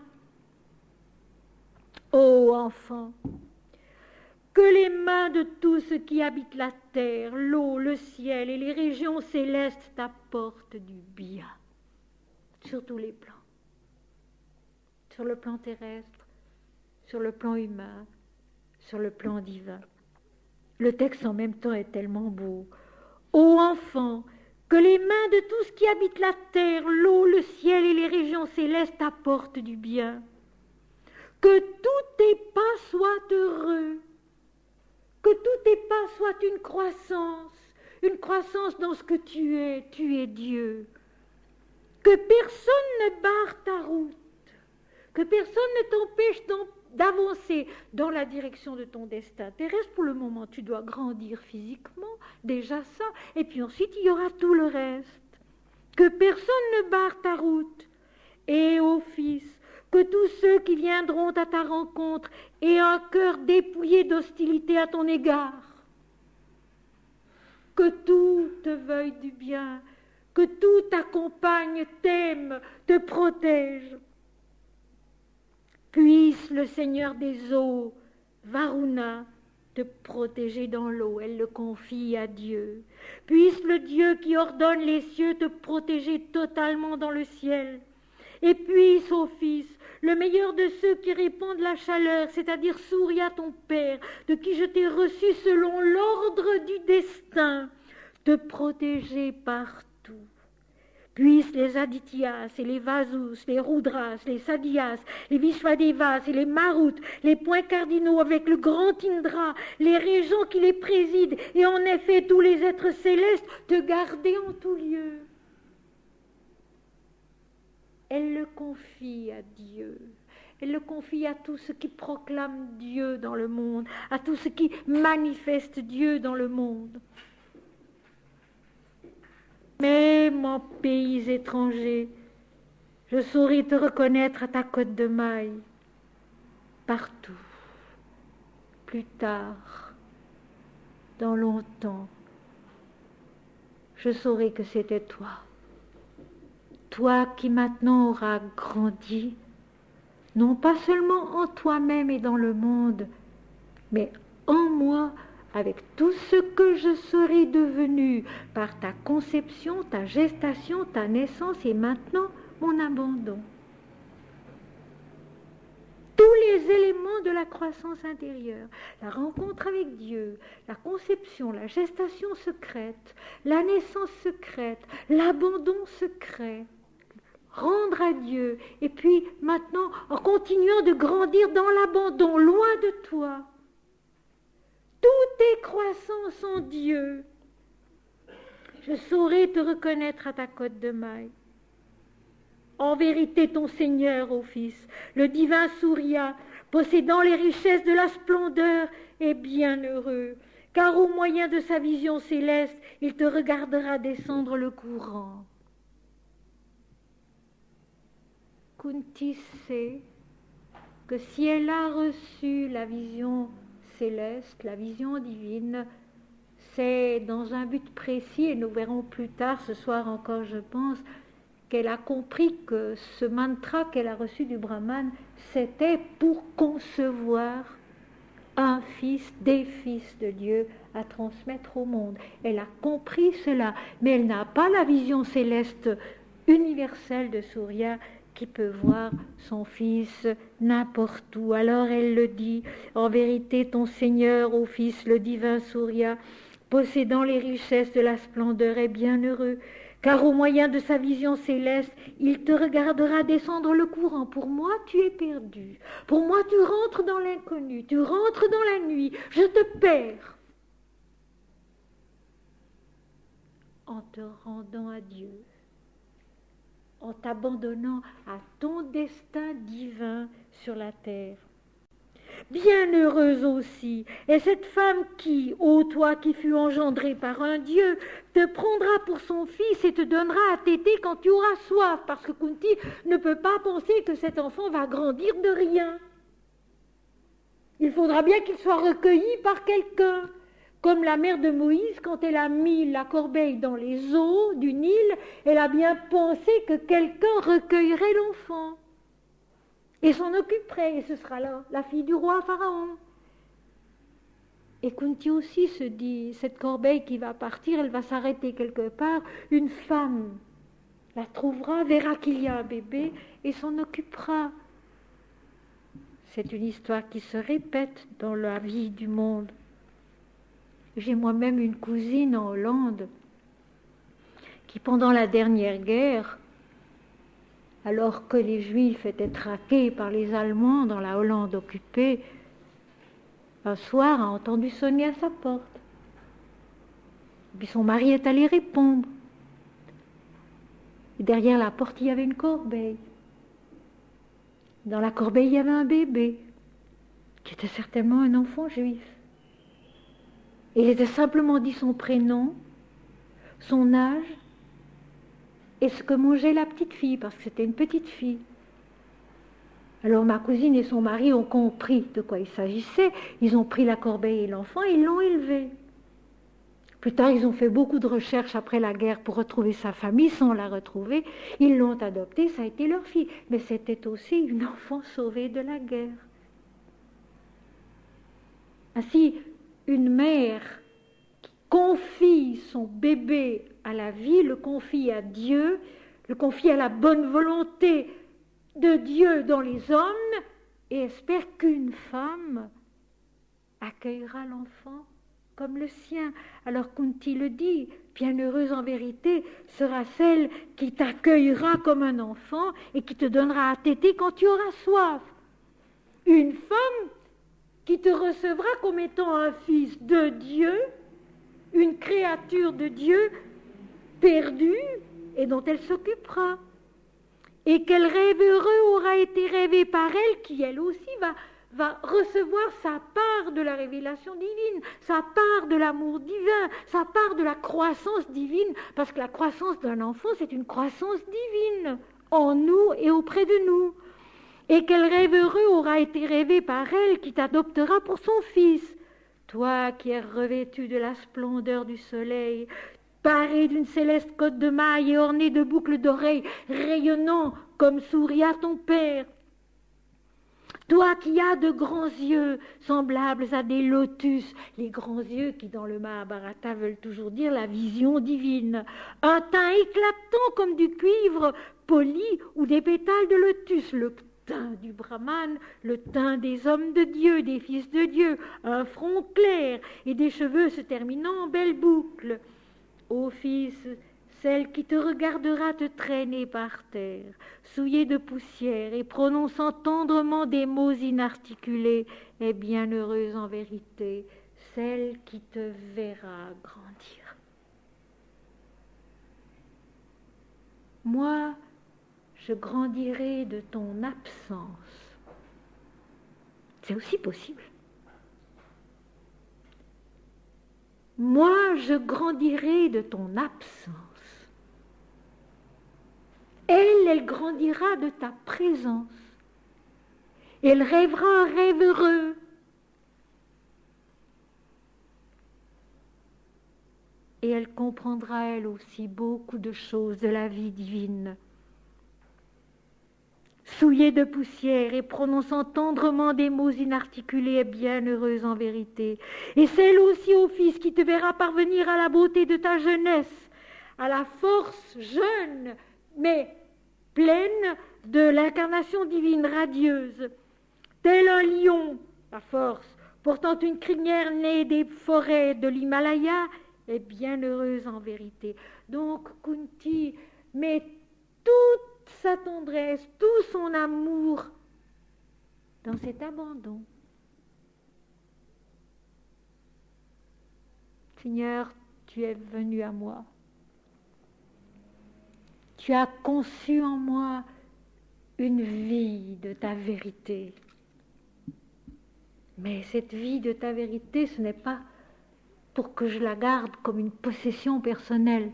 Ô enfant, que les mains de tous ceux qui habitent la terre, l'eau, le ciel et les régions célestes t'apportent du bien, sur tous les plans, sur le plan terrestre, sur le plan humain, sur le plan divin. Le texte en même temps est tellement beau. Ô enfant, que les mains de tous qui habitent la terre, l'eau, le ciel et les régions célestes apportent du bien. Que tous tes pas soient heureux, que tous tes pas soient une croissance dans ce que tu es Dieu. Que personne ne barre ta route, que personne ne t'empêche d'avancer dans la direction de ton destin terrestre. Pour le moment, tu dois grandir physiquement, déjà ça, et puis ensuite il y aura tout le reste. Que personne ne barre ta route. Et ô Fils, que tous ceux qui viendront à ta rencontre aient un cœur dépouillé d'hostilité à ton égard. Que tout te veuille du bien, que tout t'accompagne, t'aime, te protège. Puisse le Seigneur des eaux, Varuna, te protéger dans l'eau, elle le confie à Dieu. Puisse le Dieu qui ordonne les cieux te protéger totalement dans le ciel. Et puisse, ô Fils, le meilleur de ceux qui répandent la chaleur, c'est-à-dire Surya ton père, de qui je t'ai reçu selon l'ordre du destin, te protéger partout. Puissent les Adityas et les Vasus, les Rudras, les Sadhyas, les Vishvadevas et les Maruts, les points cardinaux avec le grand Indra, les régents qui les président, et en effet tous les êtres célestes, te garder en tout lieu. Elle le confie à Dieu. Elle le confie à tous ceux qui proclament Dieu dans le monde, à tous ceux qui manifestent Dieu dans le monde. Même en pays étrangers, je saurai te reconnaître à ta côte de maille. Partout, plus tard, dans longtemps, je saurai que c'était toi. Toi qui maintenant auras grandi, non pas seulement en toi-même et dans le monde, mais en moi, avec tout ce que je serai devenu par ta conception, ta gestation, ta naissance et maintenant mon abandon. Tous les éléments de la croissance intérieure, la rencontre avec Dieu, la conception, la gestation secrète, la naissance secrète, l'abandon secret, rendre à Dieu, et puis maintenant en continuant de grandir dans l'abandon, loin de toi. Tout est croissance en Dieu. Je saurai te reconnaître à ta côte de maille. En vérité, ton Seigneur, ô Fils, le divin Surya, possédant les richesses de la splendeur, est bienheureux, car au moyen de sa vision céleste, il te regardera descendre le courant. Kunti sait que si elle a reçu la vision céleste, la vision divine, c'est dans un but précis, et nous verrons plus tard, ce soir encore je pense, qu'elle a compris que ce mantra qu'elle a reçu du Brahman, c'était pour concevoir un fils, des fils de Dieu à transmettre au monde. Elle a compris cela, mais elle n'a pas la vision céleste universelle de Surya, qui peut voir son fils n'importe où. Alors elle le dit, en vérité ton Seigneur, ô Fils, le divin Surya, possédant les richesses de la splendeur, est bienheureux, car au moyen de sa vision céleste, il te regardera descendre le courant. Pour moi, tu es perdu. Pour moi, tu rentres dans l'inconnu, tu rentres dans la nuit, je te perds. En te rendant à Dieu, en t'abandonnant à ton destin divin sur la terre. Bienheureuse aussi est cette femme qui, ô toi qui fus engendrée par un Dieu, te prendra pour son fils et te donnera à téter quand tu auras soif, parce que Kunti ne peut pas penser que cet enfant va grandir de rien. Il faudra bien qu'il soit recueilli par quelqu'un. Comme la mère de Moïse, quand elle a mis la corbeille dans les eaux du Nil, elle a bien pensé que quelqu'un recueillerait l'enfant et s'en occuperait, et ce sera là la fille du roi Pharaon. Et Kunti aussi se dit, cette corbeille qui va partir, elle va s'arrêter quelque part, une femme la trouvera, verra qu'il y a un bébé et s'en occupera. C'est une histoire qui se répète dans la vie du monde. J'ai moi-même une cousine en Hollande qui, pendant la dernière guerre, alors que les Juifs étaient traqués par les Allemands dans la Hollande occupée, un soir a entendu sonner à sa porte. Puis son mari est allé répondre. Et derrière la porte, il y avait une corbeille. Dans la corbeille, il y avait un bébé, qui était certainement un enfant juif. Il était simplement dit son prénom, son âge et ce que mangeait la petite fille, parce que c'était une petite fille. Alors ma cousine et son mari ont compris de quoi il s'agissait. Ils ont pris la corbeille et l'enfant et ils l'ont élevé. Plus tard, ils ont fait beaucoup de recherches après la guerre pour retrouver sa famille, sans la retrouver. Ils l'ont adoptée, ça a été leur fille. Mais c'était aussi une enfant sauvée de la guerre. Ainsi, une mère qui confie son bébé à la vie, le confie à Dieu, le confie à la bonne volonté de Dieu dans les hommes et espère qu'une femme accueillera l'enfant comme le sien. Alors Kunti le dit, bienheureuse en vérité sera celle qui t'accueillera comme un enfant et qui te donnera à téter quand tu auras soif. Une femme qui te recevra comme étant un fils de Dieu, une créature de Dieu perdue et dont elle s'occupera. Et quel rêve heureux aura été rêvé par elle, qui elle aussi va recevoir sa part de la révélation divine, sa part de l'amour divin, sa part de la croissance divine, parce que la croissance d'un enfant, c'est une croissance divine en nous et auprès de nous. Et quel rêve heureux aura été rêvé par elle qui t'adoptera pour son fils, toi qui es revêtu de la splendeur du soleil, paré d'une céleste cotte de mailles et orné de boucles d'oreilles, rayonnant comme sourit à ton père. Toi qui as de grands yeux semblables à des lotus, les grands yeux qui dans le Mahabharata veulent toujours dire la vision divine, un teint éclatant comme du cuivre poli ou des pétales de lotus, le teint du Brahman, le teint des hommes de Dieu, des fils de Dieu, un front clair et des cheveux se terminant en belles boucles. Ô fils, celle qui te regardera te traîner par terre, souillée de poussière et prononçant tendrement des mots inarticulés, est bienheureuse en vérité, celle qui te verra grandir. Moi, je grandirai de ton absence. C'est aussi possible. Moi, je grandirai de ton absence. Elle grandira de ta présence. Elle rêvera un rêve heureux. Et elle comprendra elle aussi beaucoup de choses de la vie divine. Souillée de poussière et prononçant tendrement des mots inarticulés et bienheureuse en vérité. Et celle aussi, ô fils, qui te verra parvenir à la beauté de ta jeunesse, à la force jeune, mais pleine de l'incarnation divine radieuse. Tel un lion, la force, portant une crinière née des forêts de l'Himalaya, est bienheureuse en vérité. Donc, Kunti met toute sa tendresse, tout son amour dans cet abandon. Seigneur, tu es venu à moi. Tu as conçu en moi une vie de ta vérité. Mais cette vie de ta vérité, ce n'est pas pour que je la garde comme une possession personnelle.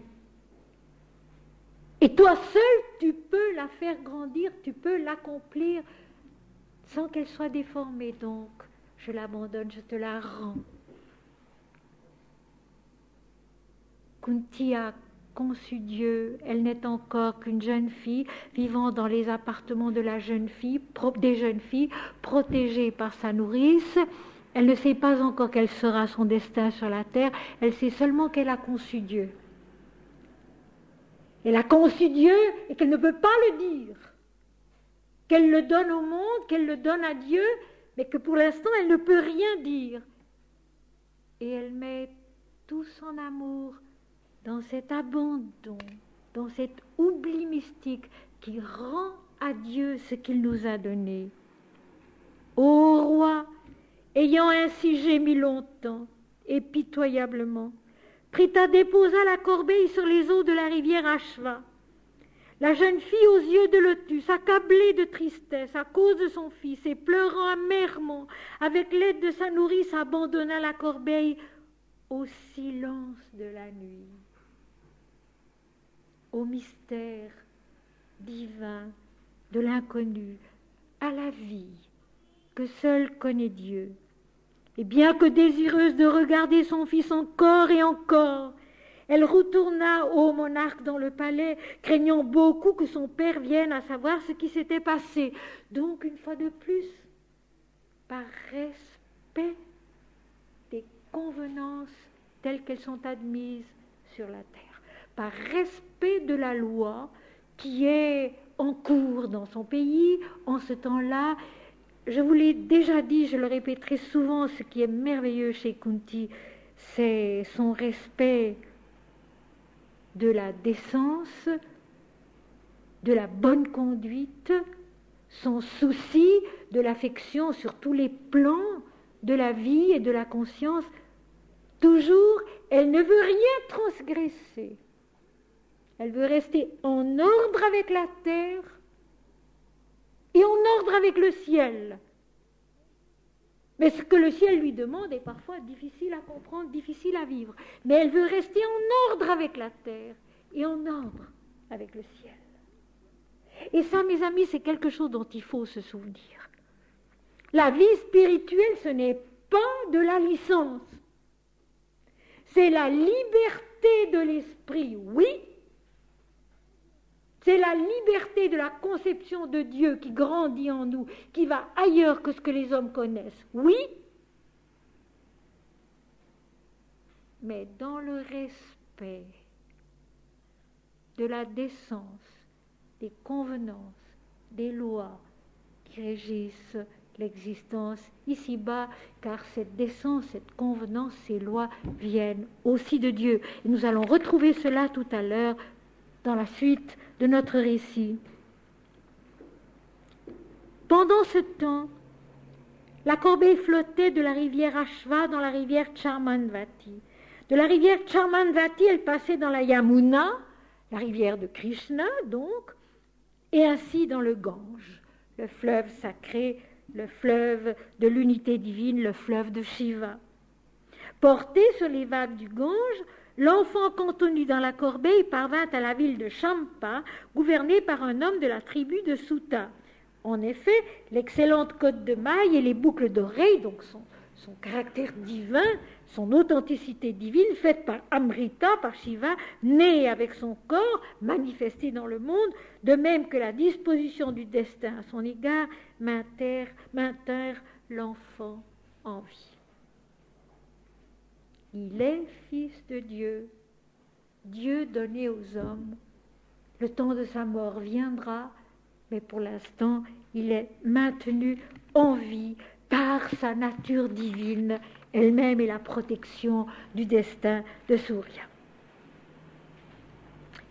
Et toi seul, tu peux la faire grandir, tu peux l'accomplir sans qu'elle soit déformée. Donc, je l'abandonne, je te la rends. Kunti a conçu Dieu, elle n'est encore qu'une jeune fille vivant dans les appartements de la jeune fille, des jeunes filles, protégée par sa nourrice. Elle ne sait pas encore quel sera son destin sur la terre, elle sait seulement qu'elle a conçu Dieu. Elle a conçu Dieu et qu'elle ne peut pas le dire. Qu'elle le donne au monde, qu'elle le donne à Dieu, mais que pour l'instant elle ne peut rien dire. Et elle met tout son amour dans cet abandon, dans cet oubli mystique qui rend à Dieu ce qu'il nous a donné. Ô roi, ayant ainsi gémi longtemps et pitoyablement, Pritha déposa la corbeille sur les eaux de la rivière Ashva. La jeune fille aux yeux de lotus, accablée de tristesse à cause de son fils et pleurant amèrement, avec l'aide de sa nourrice, abandonna la corbeille au silence de la nuit, au mystère divin de l'inconnu, à la vie que seul connaît Dieu. Et bien que désireuse de regarder son fils encore et encore, elle retourna au monarque dans le palais, craignant beaucoup que son père vienne à savoir ce qui s'était passé. Donc, une fois de plus, par respect des convenances telles qu'elles sont admises sur la terre, par respect de la loi qui est en cours dans son pays en ce temps-là. Je vous l'ai déjà dit, je le répéterai souvent, ce qui est merveilleux chez Kunti, c'est son respect de la décence, de la bonne conduite, son souci de l'affection sur tous les plans de la vie et de la conscience. Toujours, elle ne veut rien transgresser. Elle veut rester en ordre avec la terre et en ordre avec le ciel. Mais ce que le ciel lui demande est parfois difficile à comprendre, difficile à vivre. Mais elle veut rester en ordre avec la terre et en ordre avec le ciel. Et ça, mes amis, c'est quelque chose dont il faut se souvenir. La vie spirituelle, ce n'est pas de la licence. C'est la liberté de l'esprit, oui. C'est la liberté de la conception de Dieu qui grandit en nous, qui va ailleurs que ce que les hommes connaissent, oui. Mais dans le respect de la décence, des convenances, des lois qui régissent l'existence ici-bas, car cette décence, cette convenance, ces lois viennent aussi de Dieu. Et nous allons retrouver cela tout à l'heure dans la suite de notre récit. Pendant ce temps, la corbeille flottait de la rivière Ashva dans la rivière Charmanvati. De la rivière Charmanvati, elle passait dans la Yamuna, la rivière de Krishna donc, et ainsi dans le Gange, le fleuve sacré, le fleuve de l'unité divine, le fleuve de Shiva. Porté sur les vagues du Gange, l'enfant contenu dans la corbeille parvint à la ville de Champa, gouvernée par un homme de la tribu de Sutta. En effet, l'excellente cotte de mailles et les boucles d'oreilles, donc son caractère divin, son authenticité divine, faite par Amrita, par Shiva, née avec son corps, manifestée dans le monde, de même que la disposition du destin à son égard, maintinrent l'enfant en vie. Il est fils de Dieu, Dieu donné aux hommes. Le temps de sa mort viendra, mais pour l'instant, il est maintenu en vie par sa nature divine, elle-même est la protection du destin de Surya.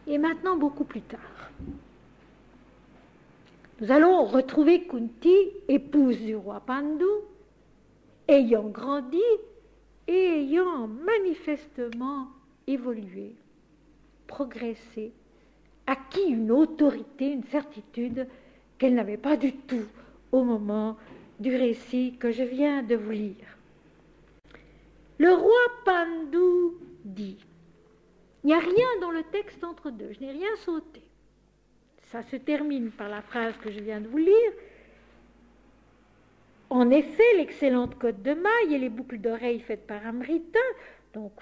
Et maintenant, beaucoup plus tard, nous allons retrouver Kunti, épouse du roi Pandu, ayant grandi et ayant manifestement évolué, progressé, acquis une autorité, une certitude qu'elle n'avait pas du tout au moment du récit que je viens de vous lire. Le roi Pandu dit, il n'y a rien dans le texte entre deux, je n'ai rien sauté. Ça se termine par la phrase que je viens de vous lire. En effet, l'excellente cotte de mailles et les boucles d'oreilles faites par Amrita, donc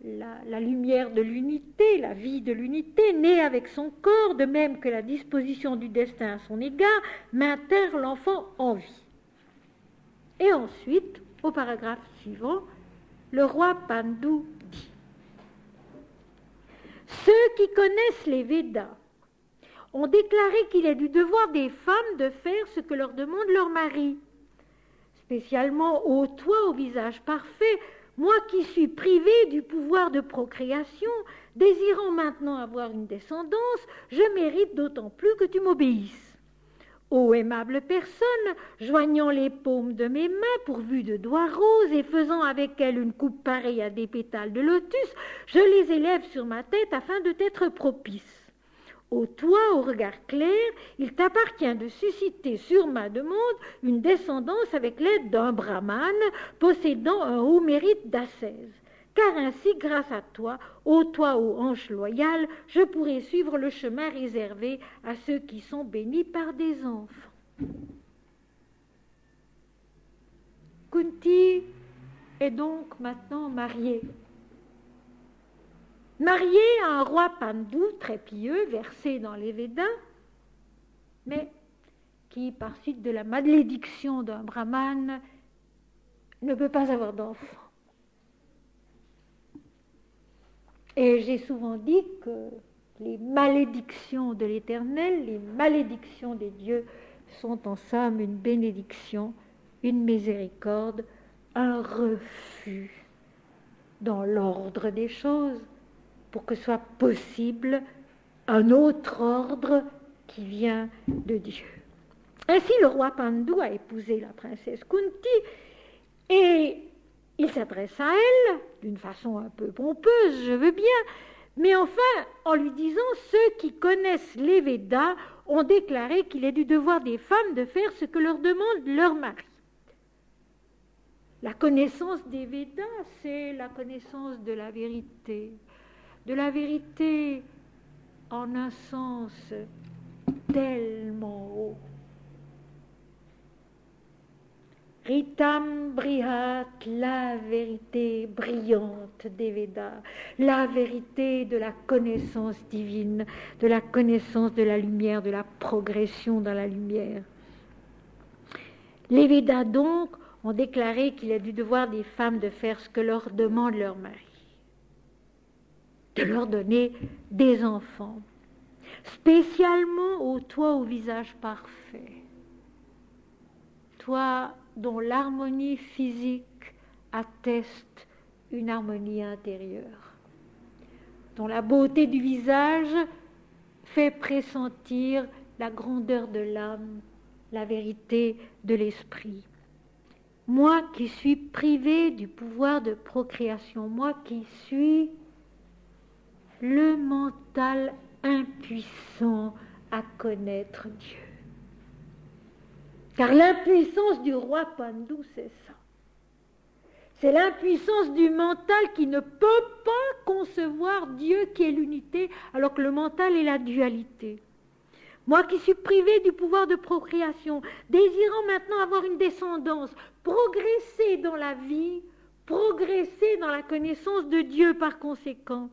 la lumière de l'unité, la vie de l'unité, née avec son corps, de même que la disposition du destin à son égard, maintinrent l'enfant en vie. Et ensuite, au paragraphe suivant, le roi Pandu dit « Ceux qui connaissent les Védas ont déclaré qu'il est du devoir des femmes de faire ce que leur demande leur mari. Spécialement ô toi au visage parfait, moi qui suis privée du pouvoir de procréation, désirant maintenant avoir une descendance, je mérite d'autant plus que tu m'obéisses. Ô aimable personne, joignant les paumes de mes mains pourvues de doigts roses et faisant avec elles une coupe pareille à des pétales de lotus, je les élève sur ma tête afin de t'être propice. Ô toi, au regard clair, il t'appartient de susciter sur ma demande une descendance avec l'aide d'un brahmane possédant un haut mérite d'ascèse. Car ainsi, grâce à toi, ô toi, ô ange loyal, je pourrai suivre le chemin réservé à ceux qui sont bénis par des enfants. Kunti est donc maintenant mariée. Mariée à un roi Pandu, très pieux, versé dans les Védas, mais qui, par suite de la malédiction d'un brahmane, ne peut pas avoir d'enfant. Et j'ai souvent dit que Les malédictions de l'Éternel, les malédictions des dieux sont en somme une bénédiction, une miséricorde, un refus dans l'ordre des choses pour que soit possible un autre ordre qui vient de Dieu. Ainsi, le roi Pandu a épousé la princesse Kunti et il s'adresse à elle d'une façon un peu pompeuse, je veux bien, mais enfin en lui disant « Ceux qui connaissent les Védas ont déclaré qu'il est du devoir des femmes de faire ce que leur demande leur mari. » La connaissance des Védas, c'est la connaissance de la vérité en un sens tellement haut. Ritam Brihat, la vérité brillante des Védas, la vérité de la connaissance divine, de la connaissance de la lumière, de la progression dans la lumière. Les Védas donc ont déclaré qu'il est du devoir des femmes de faire ce que leur demande leur mari, de leur donner des enfants, spécialement toi au visage parfait, toi dont l'harmonie physique atteste une harmonie intérieure, dont la beauté du visage fait pressentir la grandeur de l'âme, la vérité de l'esprit. Moi qui suis privée du pouvoir de procréation, moi qui suis le mental impuissant à connaître Dieu. Car l'impuissance du roi Pandu, c'est ça. C'est l'impuissance du mental qui ne peut pas concevoir Dieu qui est l'unité, alors que le mental est la dualité. Moi qui suis privée du pouvoir de procréation, désirant maintenant avoir une descendance, progresser dans la vie, progresser dans la connaissance de Dieu par conséquent,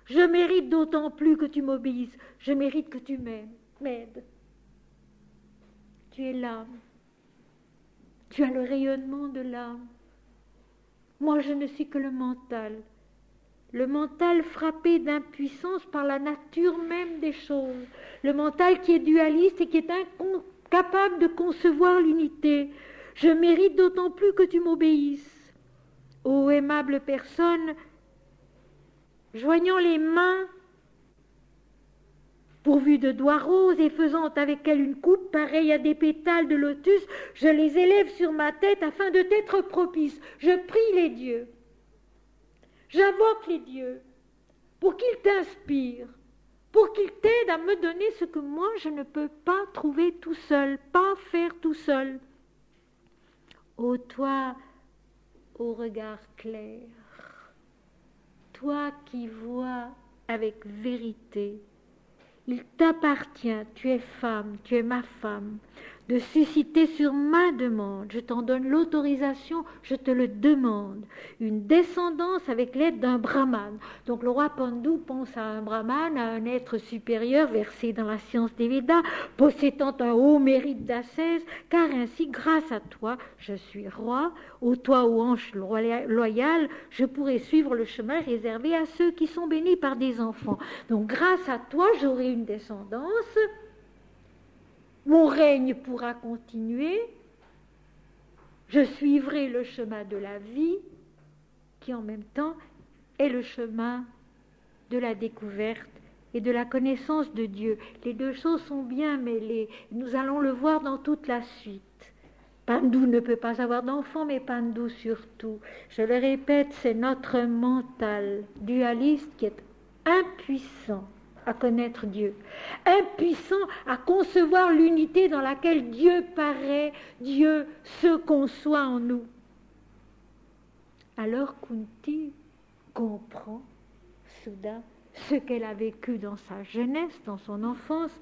je mérite d'autant plus que tu m'obéisses, je mérite que tu m'aides. Tu es l'âme. Tu as le rayonnement de l'âme. Moi, je ne suis que le mental frappé d'impuissance par la nature même des choses, le mental qui est dualiste et qui est incapable de concevoir l'unité. Je mérite d'autant plus que tu m'obéisses. Ô aimable personne, joignant les mains pourvues de doigts roses et faisant avec elles une coupe pareille à des pétales de lotus, je les élève sur ma tête afin de t'être propice. Je prie les dieux, j'invoque les dieux pour qu'ils t'inspirent, pour qu'ils t'aident à me donner ce que moi je ne peux pas trouver tout seul, pas faire tout seul. Ô toi, au regard clair, toi qui vois avec vérité, il t'appartient, tu es femme, tu es ma femme, de susciter sur ma demande, je t'en donne l'autorisation, je te le demande, une descendance avec l'aide d'un brahmane. Donc le roi Pandu pense à un brahmane, à un être supérieur versé dans la science des Védas, possédant un haut mérite d'ascèse, car ainsi, grâce à toi, je suis roi, ô toi, ô hanche loyale, je pourrai suivre le chemin réservé à ceux qui sont bénis par des enfants. Donc grâce à toi, j'aurai une descendance, mon règne pourra continuer, je suivrai le chemin de la vie, qui en même temps est le chemin de la découverte et de la connaissance de Dieu. Les deux choses sont bien mêlées, nous allons le voir dans toute la suite. Pandu ne peut pas avoir d'enfant, mais Pandu surtout. Je le répète, c'est notre mental dualiste qui est impuissant à connaître Dieu, impuissant à concevoir l'unité dans laquelle Dieu paraît, Dieu se conçoit en nous. Alors Kunti comprend soudain ce qu'elle a vécu dans sa jeunesse, dans son enfance,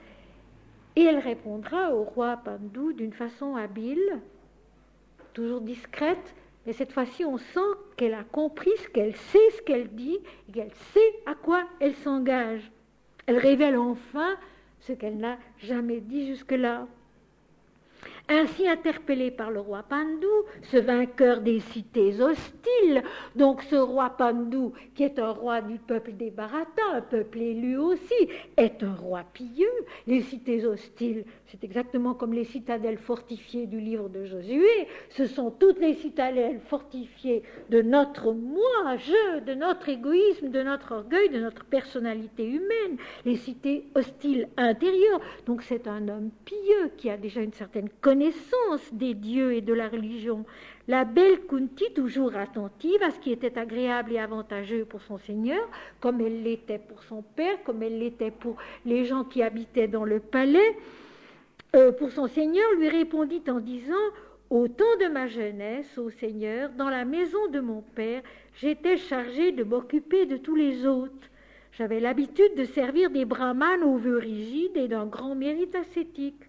et elle répondra au roi Pandu d'une façon habile, toujours discrète, mais cette fois-ci on sent qu'elle a compris qu'elle sait ce qu'elle dit et qu'elle sait à quoi elle s'engage. Elle révèle enfin ce qu'elle n'a jamais dit jusque-là. Ainsi interpellé par le roi Pandu, ce vainqueur des cités hostiles, donc ce roi Pandu, qui est un roi du peuple des Bharata, un peuple élu aussi, est un roi pieux. Les cités hostiles, c'est exactement comme les citadelles fortifiées du livre de Josué, ce sont toutes les citadelles fortifiées de notre moi, de notre égoïsme, de notre orgueil, de notre personnalité humaine, les cités hostiles intérieures. Donc c'est un homme pieux qui a déjà une certaine connaissance des dieux et de la religion. La belle Kunti, toujours attentive à ce qui était agréable et avantageux pour son Seigneur, comme elle l'était pour son père, comme elle l'était pour les gens qui habitaient dans le palais, pour son Seigneur, lui répondit en disant « Au temps de ma jeunesse, ô Seigneur, dans la maison de mon père, j'étais chargée de m'occuper de tous les hôtes. J'avais l'habitude de servir des brahmanes aux vœux rigides et d'un grand mérite ascétique.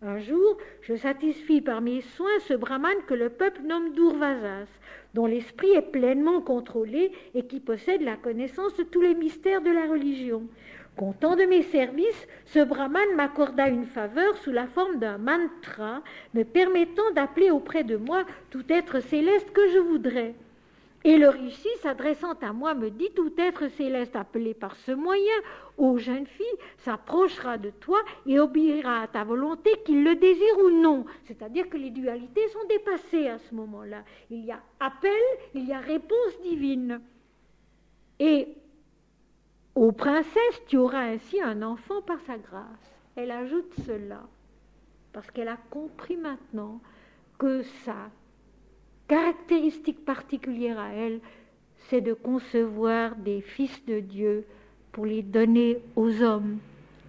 Un jour, je satisfis par mes soins ce brahmane que le peuple nomme Durvasas, dont l'esprit est pleinement contrôlé et qui possède la connaissance de tous les mystères de la religion. Content de mes services, ce brahmane m'accorda une faveur sous la forme d'un mantra, me permettant d'appeler auprès de moi tout être céleste que je voudrais. Et le rishi, s'adressant à moi, me dit « Tout être céleste appelé par ce moyen, ô jeune fille, s'approchera de toi et obéira à ta volonté, qu'il le désire ou non. » C'est-à-dire que les dualités sont dépassées à ce moment-là. Il y a appel, il y a réponse divine. Et ô princesse, tu auras ainsi un enfant par sa grâce. Elle ajoute cela, parce qu'elle a compris maintenant que ça caractéristique particulière à elle, c'est de concevoir des fils de Dieu pour les donner aux hommes.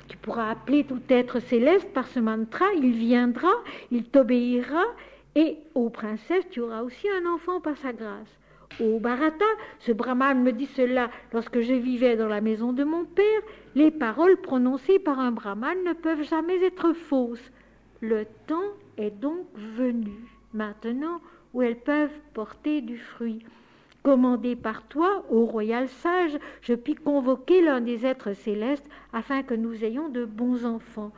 Tu pourras appeler tout être céleste par ce mantra, il viendra, il t'obéira, et ô princesse, tu auras aussi un enfant par sa grâce. Ô Bharata, ce brahmane me dit cela lorsque je vivais dans la maison de mon père, les paroles prononcées par un brahmane ne peuvent jamais être fausses. Le temps est donc venu, maintenant, où elles peuvent porter du fruit. Commandé par toi, ô royal sage, je puis convoquer l'un des êtres célestes afin que nous ayons de bons enfants.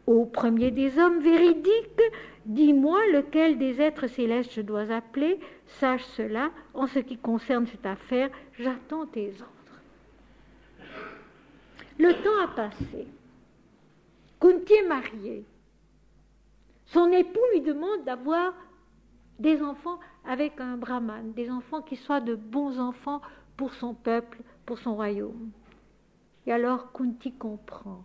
Ô premier des hommes véridiques, dis-moi lequel des êtres célestes je dois appeler, sache cela, en ce qui concerne cette affaire, j'attends tes ordres. Le temps a passé. Kunti est mariée. Son époux lui demande d'avoir des enfants avec un brahmane, des enfants qui soient de bons enfants pour son peuple, pour son royaume. Et alors Kunti comprend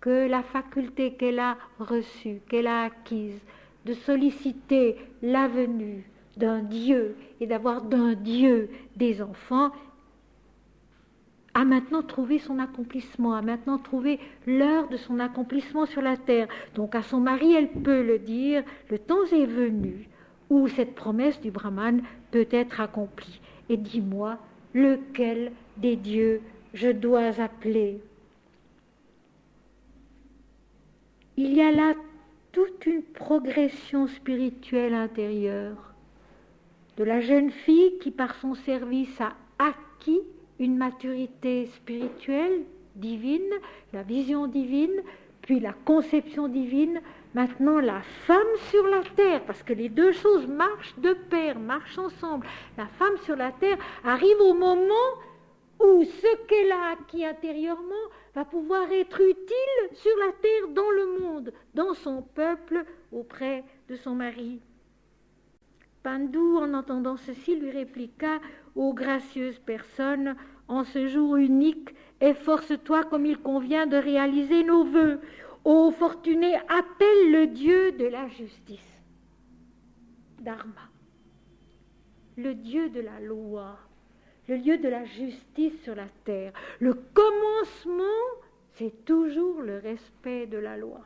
que la faculté qu'elle a reçue, qu'elle a acquise, de solliciter la venue d'un Dieu et d'avoir d'un Dieu des enfants, a maintenant trouvé son accomplissement, a maintenant trouvé l'heure de son accomplissement sur la terre. Donc à son mari, elle peut le dire, le temps est venu où cette promesse du Brahman peut être accomplie. Et dis-moi, lequel des dieux je dois appeler? Il y a là toute une progression spirituelle intérieure de la jeune fille qui, par son service, a acquis une maturité spirituelle divine, la vision divine, puis la conception divine, maintenant la femme sur la terre, parce que les deux choses marchent de pair, marchent ensemble. La femme sur la terre arrive au moment où ce qu'elle a acquis intérieurement va pouvoir être utile sur la terre, dans le monde, dans son peuple, auprès de son mari. Pandu, en entendant ceci, lui répliqua « Ô gracieuse personne, en ce jour unique, efforce-toi comme il convient de réaliser nos vœux. Ô fortuné, appelle le Dieu de la justice. » Dharma, le Dieu de la loi, le Dieu de la justice sur la terre. Le commencement, c'est toujours le respect de la loi.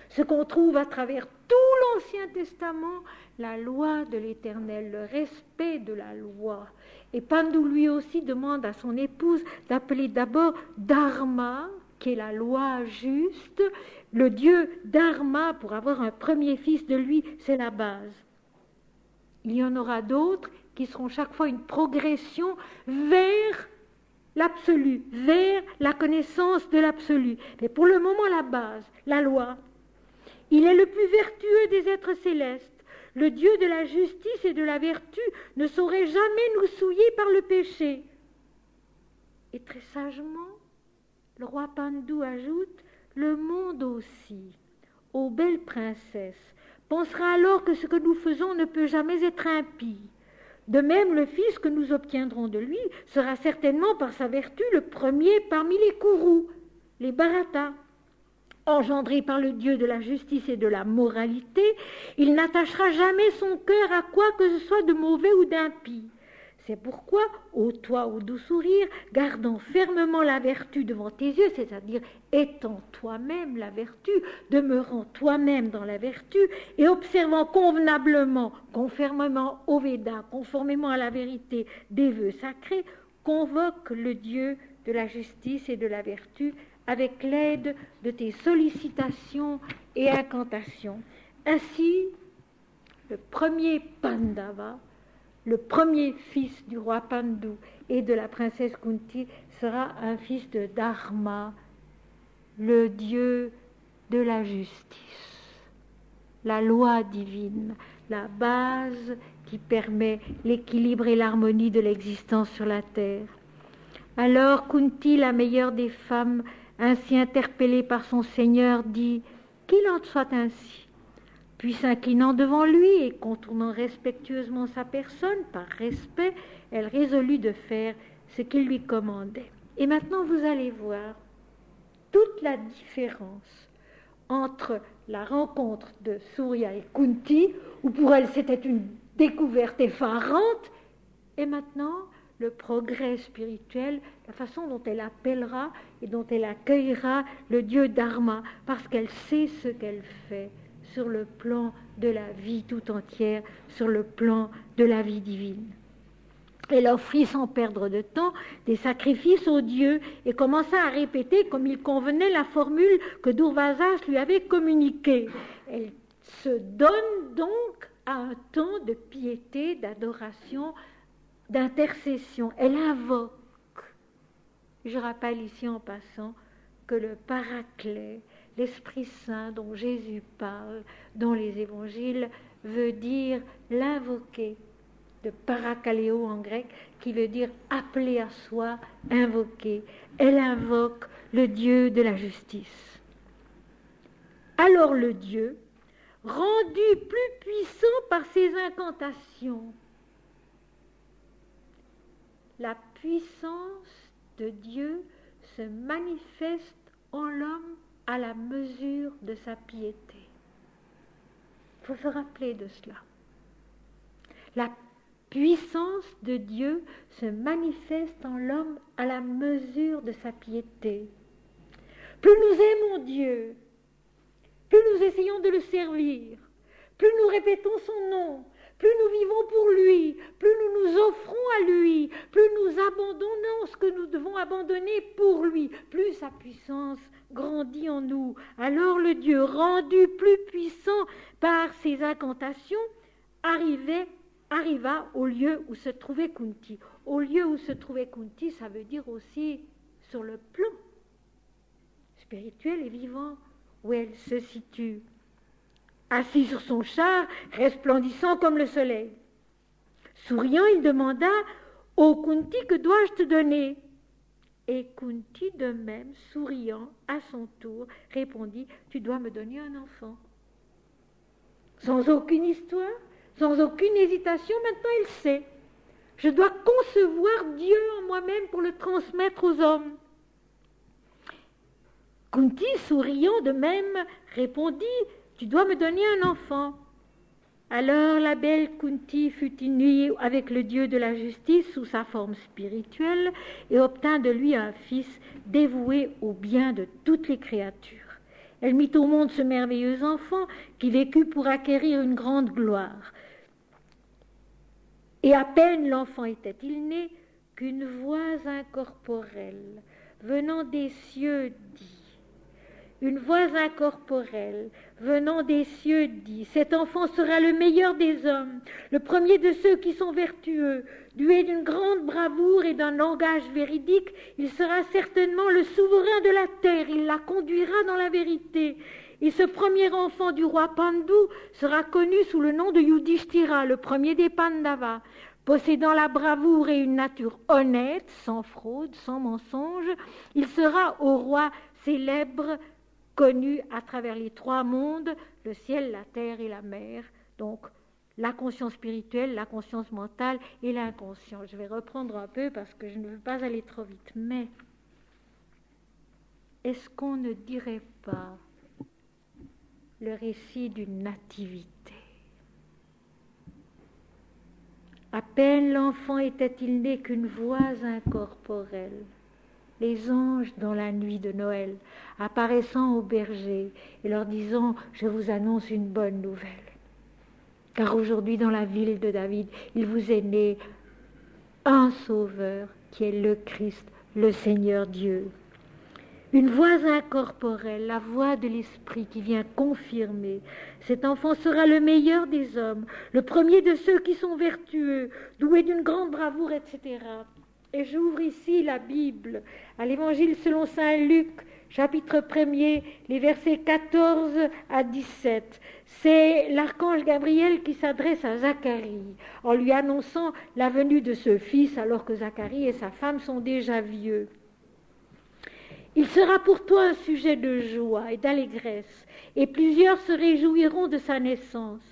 Ce qu'on trouve à travers tout l'Ancien Testament, la loi de l'Éternel, le respect de la loi. Et Pandu lui aussi demande à son épouse d'appeler d'abord Dharma, qui est la loi juste. Le Dieu Dharma, pour avoir un premier fils de lui, c'est la base. Il y en aura d'autres qui seront chaque fois une progression vers l'absolu, vers la connaissance de l'absolu. Mais pour le moment, la base, la loi. Il est le plus vertueux des êtres célestes. Le Dieu de la justice et de la vertu ne saurait jamais nous souiller par le péché. Et très sagement, le roi Pandou ajoute, le monde aussi, ô belle princesse, pensera alors que ce que nous faisons ne peut jamais être impie. De même, le fils que nous obtiendrons de lui sera certainement par sa vertu le premier parmi les Kourous, les Bharatas. Engendré par le Dieu de la justice et de la moralité, il n'attachera jamais son cœur à quoi que ce soit de mauvais ou d'impie. C'est pourquoi, ô toi, au doux sourire, gardant fermement la vertu devant tes yeux, c'est-à-dire étant toi-même la vertu, demeurant toi-même dans la vertu, et observant convenablement, conformément au Véda, conformément à la vérité des vœux sacrés, convoque le Dieu de la justice et de la vertu avec l'aide de tes sollicitations et incantations. Ainsi, le premier Pandava, le premier fils du roi Pandou et de la princesse Kunti sera un fils de Dharma, le dieu de la justice, la loi divine, la base qui permet l'équilibre et l'harmonie de l'existence sur la terre. Alors Kunti, la meilleure des femmes, ainsi interpellée par son Seigneur, dit « Qu'il en soit ainsi ». Puis s'inclinant devant lui et contournant respectueusement sa personne, par respect, elle résolut de faire ce qu'il lui commandait. Et maintenant, vous allez voir toute la différence entre la rencontre de Surya et Kunti, où pour elle c'était une découverte effarante, et maintenant le progrès spirituel, la façon dont elle appellera et dont elle accueillera le Dieu Dharma, parce qu'elle sait ce qu'elle fait sur le plan de la vie tout entière, sur le plan de la vie divine. Elle offrit sans perdre de temps des sacrifices aux dieux et commença à répéter comme il convenait la formule que Durvasas lui avait communiquée. Elle se donne donc à un temps de piété, d'adoration, d'intercession. Elle invoque. Je rappelle ici en passant que le Paraclet, l'Esprit Saint dont Jésus parle dans les évangiles, veut dire l'invoquer, de parakaleo en grec, qui veut dire appeler à soi, invoquer. Elle invoque le Dieu de la justice. Alors le Dieu, rendu plus puissant par ses incantations, la puissance de Dieu se manifeste en l'homme à la mesure de sa piété. Il faut se rappeler de cela. La puissance de Dieu se manifeste en l'homme à la mesure de sa piété. Plus nous aimons Dieu, plus nous essayons de le servir, plus nous répétons son nom, plus nous vivons pour lui, plus nous nous offrons à lui, plus nous abandonnons ce que nous devons abandonner pour lui, plus sa puissance grandit en nous. Alors le Dieu rendu plus puissant par ses incantations arriva au lieu où se trouvait Kunti. Au lieu où se trouvait Kunti, ça veut dire aussi sur le plan spirituel et vivant où elle se situe. Assis sur son char, resplendissant comme le soleil. Souriant, il demanda « Ô Kunti, que dois-je te donner ?» Et Kunti, de même, souriant, à son tour, répondit « Tu dois me donner un enfant. » Sans aucune histoire, sans aucune hésitation, maintenant il sait. Je dois concevoir Dieu en moi-même pour le transmettre aux hommes. Kunti, souriant de même, répondit « Tu dois me donner un enfant. » Alors la belle Kunti fut unie avec le Dieu de la justice sous sa forme spirituelle et obtint de lui un fils dévoué au bien de toutes les créatures. Elle mit au monde ce merveilleux enfant qui vécut pour acquérir une grande gloire. Et à peine l'enfant était-il né qu'une voix incorporelle venant des cieux dit, une voix incorporelle venant des cieux dit, cet enfant sera le meilleur des hommes, le premier de ceux qui sont vertueux, doué d'une grande bravoure et d'un langage véridique, il sera certainement le souverain de la terre, il la conduira dans la vérité, Et ce premier enfant du roi Pandu sera connu sous le nom de Yudhishthira, le premier des Pandavas. Possédant la bravoure et une nature honnête, sans fraude, sans mensonge, il sera au roi célèbre, connu à travers les trois mondes, le ciel, la terre et la mer. Donc, la conscience spirituelle, la conscience mentale et l'inconscient. Je vais reprendre un peu parce que je ne veux pas aller trop vite. Mais, est-ce qu'on ne dirait pas le récit d'une nativité? À peine l'enfant était-il né qu'une voix incorporelle, les anges dans la nuit de Noël, apparaissant aux bergers et leur disant « Je vous annonce une bonne nouvelle. Car aujourd'hui dans la ville de David, il vous est né un sauveur qui est le Christ, le Seigneur Dieu. » Une voix incorporelle, la voix de l'Esprit qui vient confirmer. Cet enfant sera le meilleur des hommes, le premier de ceux qui sont vertueux, doué d'une grande bravoure, etc. Et j'ouvre ici la Bible à l'Évangile selon saint Luc, chapitre 1er, les versets 14 à 17. C'est l'archange Gabriel qui s'adresse à Zacharie en lui annonçant la venue de ce fils alors que Zacharie et sa femme sont déjà vieux. Il sera pour toi un sujet de joie et d'allégresse, et plusieurs se réjouiront de sa naissance,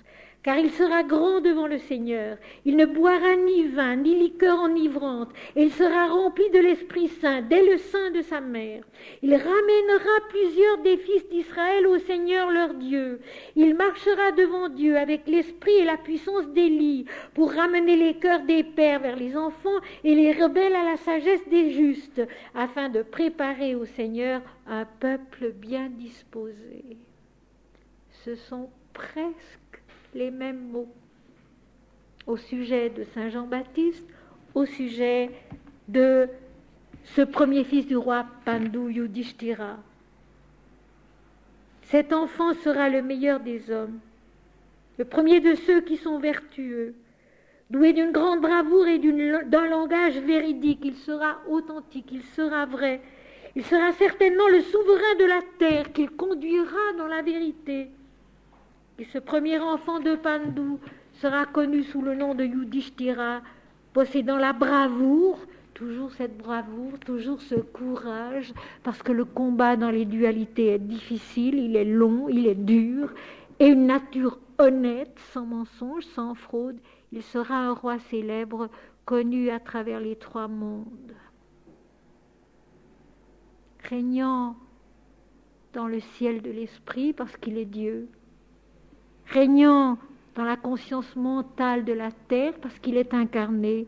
car il sera grand devant le Seigneur. Il ne boira ni vin, ni liqueur enivrante, et il sera rempli de l'Esprit Saint dès le sein de sa mère. Il ramènera plusieurs des fils d'Israël au Seigneur leur Dieu. Il marchera devant Dieu avec l'esprit et la puissance d'Élie, pour ramener les cœurs des pères vers les enfants et les rebelles à la sagesse des justes, afin de préparer au Seigneur un peuple bien disposé. Ce sont presque les mêmes mots au sujet de Saint Jean-Baptiste, au sujet de ce premier fils du roi Pandu, Yudhishthira. Cet enfant sera le meilleur des hommes, le premier de ceux qui sont vertueux, doué d'une grande bravoure et d'un langage véridique. Il sera authentique, il sera vrai. Il sera certainement le souverain de la terre qu'il conduira dans la vérité. Et ce premier enfant de Pandu sera connu sous le nom de Yudhishthira, possédant la bravoure, toujours cette bravoure, toujours ce courage, parce que le combat dans les dualités est difficile, il est long, il est dur, et une nature honnête, sans mensonge, sans fraude. Il sera un roi célèbre, connu à travers les trois mondes. Régnant dans le ciel de l'esprit, parce qu'il est Dieu. Régnant dans la conscience mentale de la terre parce qu'il est incarné,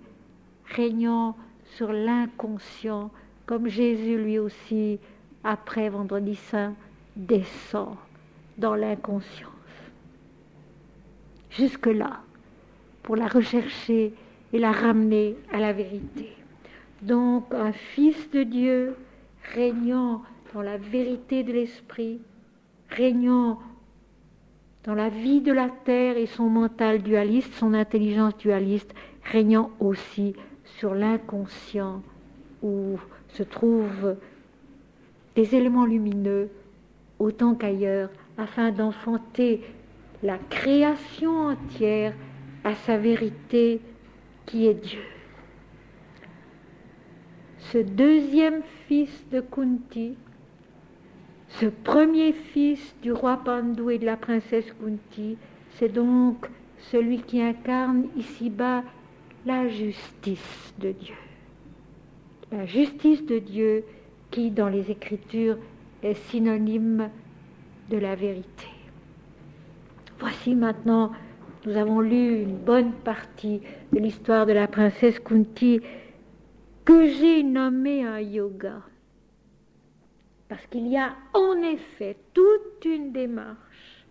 régnant sur l'inconscient comme Jésus lui aussi, après Vendredi Saint, descend dans l'inconscience. Jusque-là, pour la rechercher et la ramener à la vérité. Donc un fils de Dieu régnant dans la vérité de l'esprit, régnant dans la vie de la terre et son mental dualiste, son intelligence dualiste, régnant aussi sur l'inconscient où se trouvent des éléments lumineux autant qu'ailleurs, afin d'enfanter la création entière à sa vérité qui est Dieu. Ce deuxième fils de Kunti, ce premier fils du roi Pandu et de la princesse Kunti, c'est donc celui qui incarne ici-bas la justice de Dieu. La justice de Dieu qui, dans les Écritures, est synonyme de la vérité. Voici maintenant, nous avons lu une bonne partie de l'histoire de la princesse Kunti que j'ai nommée un yoga. Parce qu'il y a en effet toute une démarche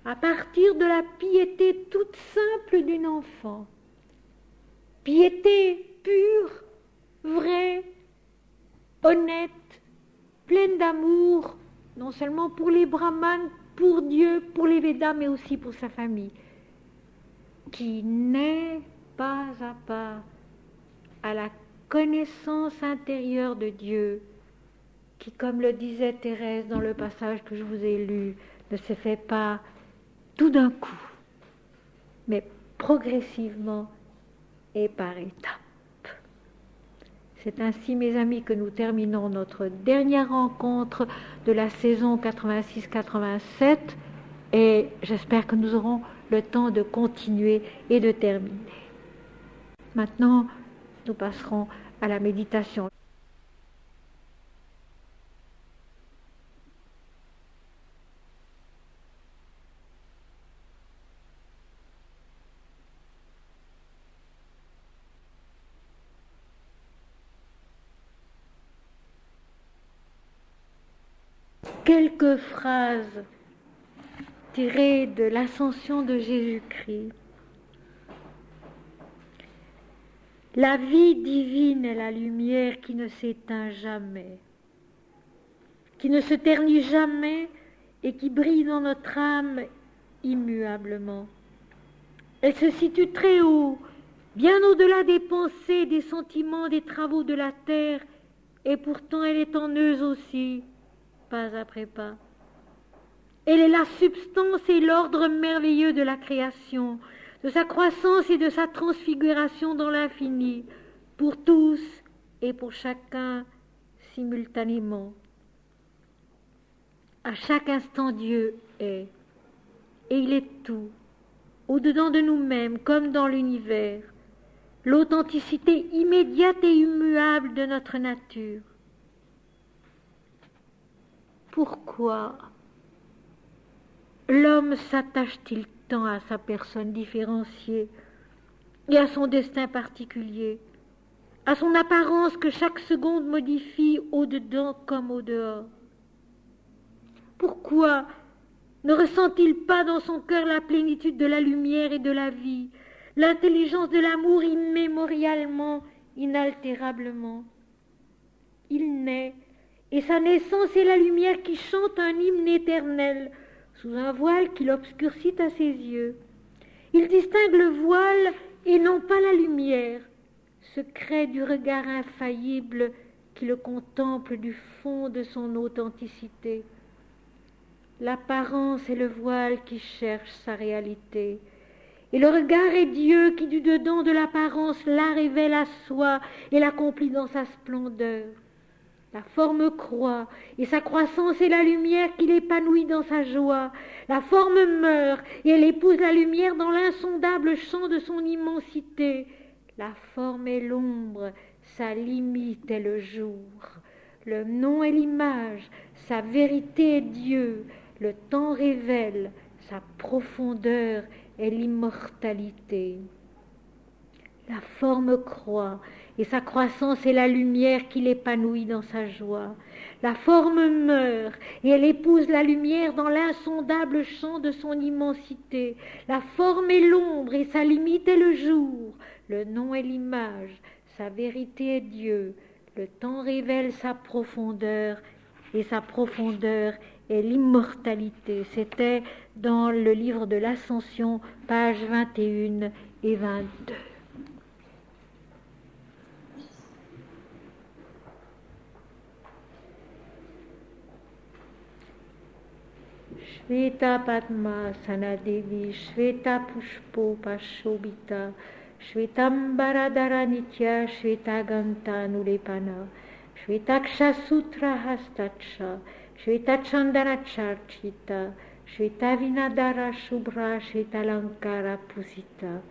à partir de la piété toute simple d'une enfant. Piété pure, vraie, honnête, pleine d'amour, non seulement pour les brahmanes, pour Dieu, pour les Védas, mais aussi pour sa famille, qui naît pas à pas à la connaissance intérieure de Dieu qui, comme le disait Thérèse dans le passage que je vous ai lu, ne se fait pas tout d'un coup, mais progressivement et par étapes. C'est ainsi, mes amis, que nous terminons notre dernière rencontre de la saison 86-87 et j'espère que nous aurons le temps de continuer et de terminer. Maintenant, nous passerons à la méditation. Quelques phrases tirées de l'ascension de Jésus-Christ. La vie divine est la lumière qui ne s'éteint jamais, qui ne se ternit jamais et qui brille dans notre âme immuablement. Elle se situe très haut, bien au-delà des pensées, des sentiments, des travaux de la terre, et pourtant elle est en eux aussi, pas après pas. Elle est la substance et l'ordre merveilleux de la création, de sa croissance et de sa transfiguration dans l'infini, pour tous et pour chacun simultanément. À chaque instant, Dieu est, et il est tout, au-dedans de nous-mêmes comme dans l'univers, l'authenticité immédiate et immuable de notre nature. Pourquoi l'homme s'attache-t-il tant à sa personne différenciée et à son destin particulier, à son apparence que chaque seconde modifie au-dedans comme au-dehors? Pourquoi ne ressent-il pas dans son cœur la plénitude de la lumière et de la vie, l'intelligence de l'amour immémorialement, inaltérablement? Il naît, et sa naissance est la lumière qui chante un hymne éternel, sous un voile qui l'obscurcit à ses yeux. Il distingue le voile et non pas la lumière, secret du regard infaillible qui le contemple du fond de son authenticité. L'apparence est le voile qui cherche sa réalité, et le regard est Dieu qui du dedans de l'apparence la révèle à soi et l'accomplit dans sa splendeur. La forme croît, et sa croissance est la lumière qui l'épanouit dans sa joie. La forme meurt, et elle épouse la lumière dans l'insondable champ de son immensité. La forme est l'ombre, sa limite est le jour. Le nom est l'image, sa vérité est Dieu. Le temps révèle, sa profondeur est l'immortalité. La forme croît, et sa croissance est la lumière qui l'épanouit dans sa joie. La forme meurt, et elle épouse la lumière dans l'insondable champ de son immensité. La forme est l'ombre, et sa limite est le jour. Le nom est l'image, sa vérité est Dieu. Le temps révèle sa profondeur, et sa profondeur est l'immortalité. C'était dans le livre de l'Ascension, pages 21 et 22. Shveta Padma Sanadevi, Shveta Pushpo Pashobita, Shvetambara Nitya, Shveta Ganta Nulepana, Shvetaksha Sutra Hastacha, Shveta Chandana Charchita, Shveta Vinadara Shubra, Shveta Lankara Pusita,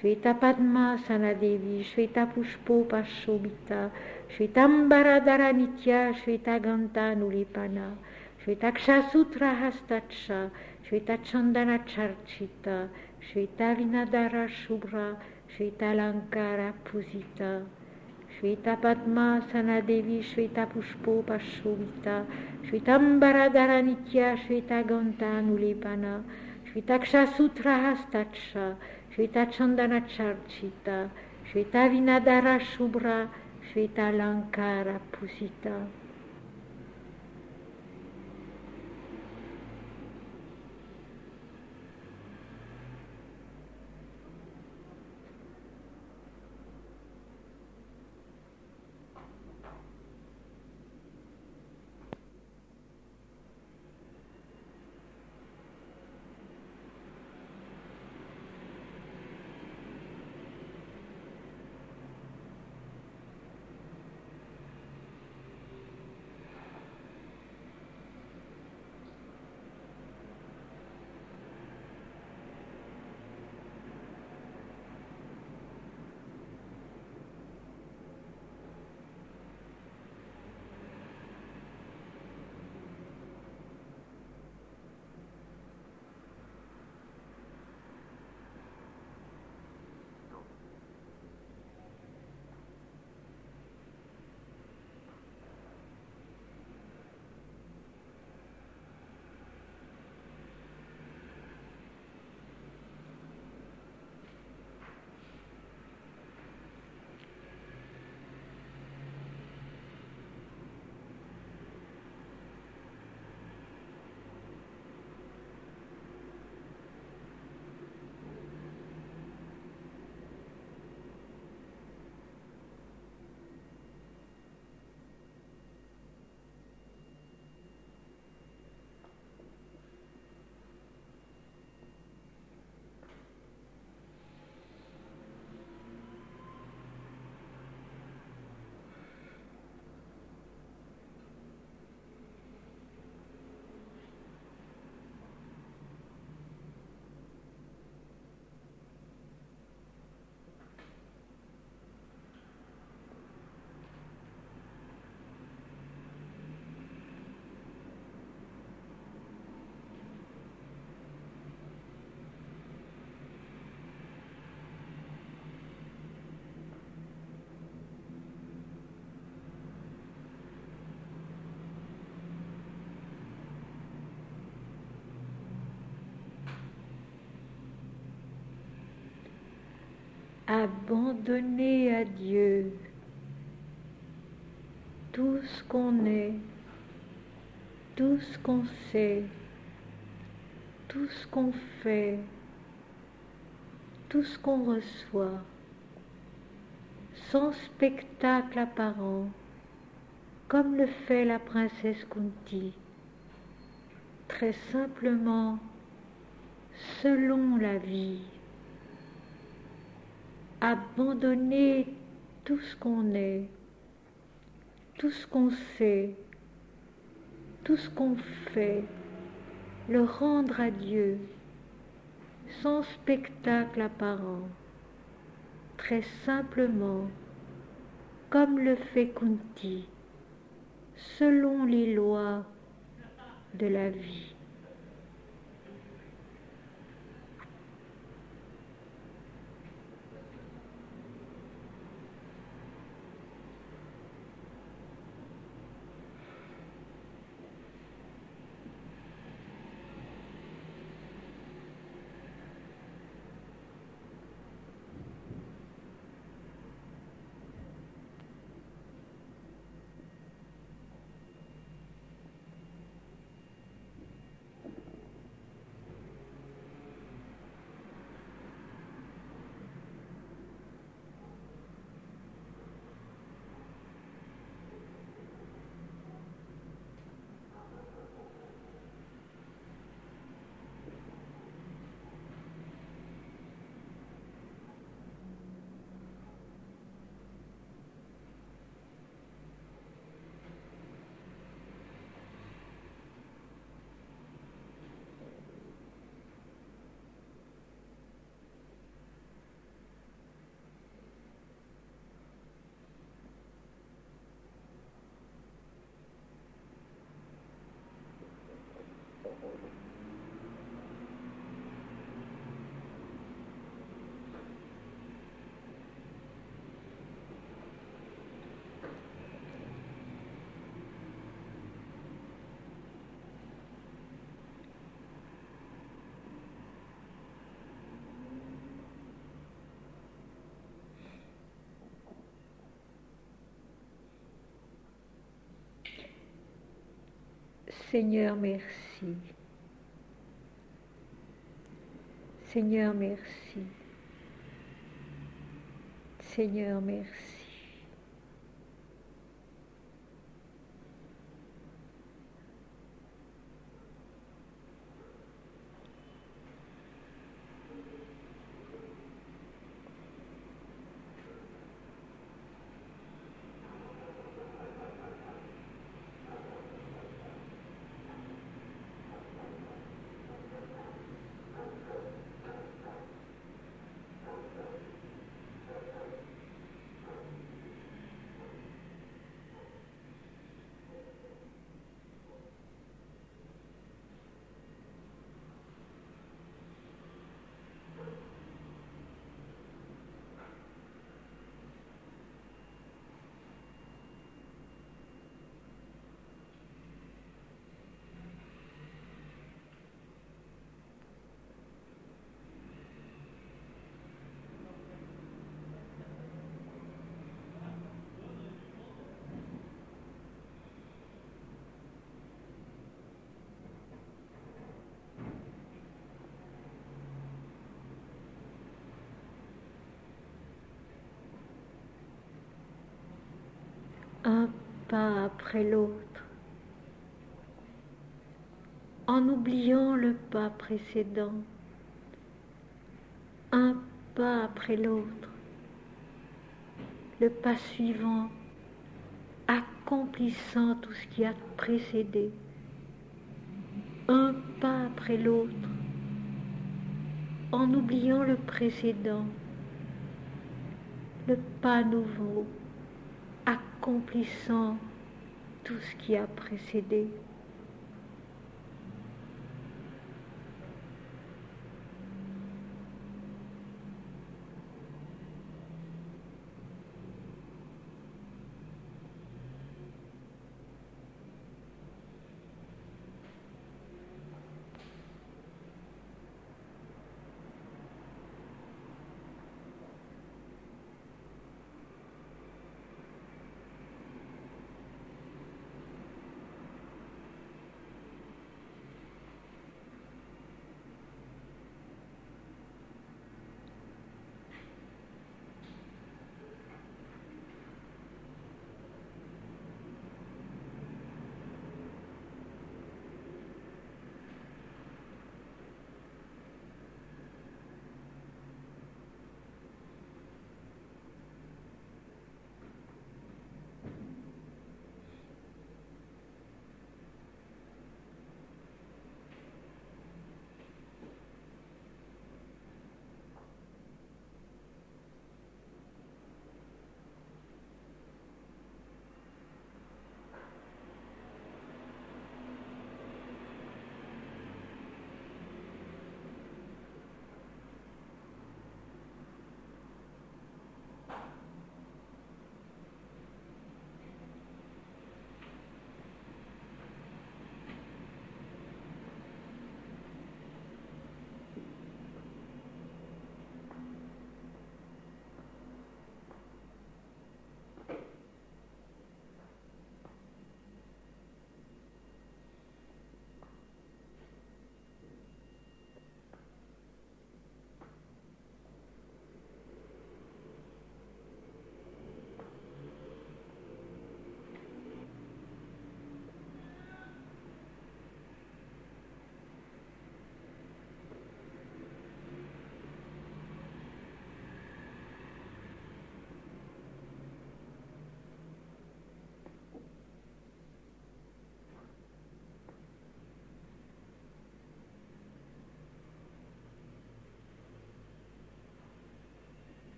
Shveta Padma Sanadevi, Shveta Pushpo Pashobita, Shvetambara Nitya, Shveta Ganta Nulepana, Shvetaksha Sutra Hastacha, Shveta Chandana Charchita, Shveta Vinadara Shubra, Shveta Lankara Pusita, Shveta Padma Sanadevi, Shveta Pushpo Pashobita, Shvetambara Nitya, Shveta Ganta Nulepana, Shvetaksha Sutra Hastacha, Shveta Chandana Charchita, Shveta Vinadara Shubra, Shveta Lankara Pusita. abandonner à Dieu tout ce qu'on est, tout ce qu'on sait, tout ce qu'on fait, tout ce qu'on reçoit, sans spectacle apparent, comme le fait la princesse Kunti, très simplement, selon la vie, abandonner tout ce qu'on est, tout ce qu'on sait, tout ce qu'on fait, le rendre à Dieu, sans spectacle apparent, très simplement, comme le fait Kunti, selon les lois de la vie. Seigneur, merci. Seigneur, merci. Seigneur, merci. Un pas après l'autre, en oubliant le pas précédent, un pas après l'autre, le pas suivant, accomplissant tout ce qui a précédé, un pas après l'autre, en oubliant le précédent, le pas nouveau, accomplissant tout ce qui a précédé.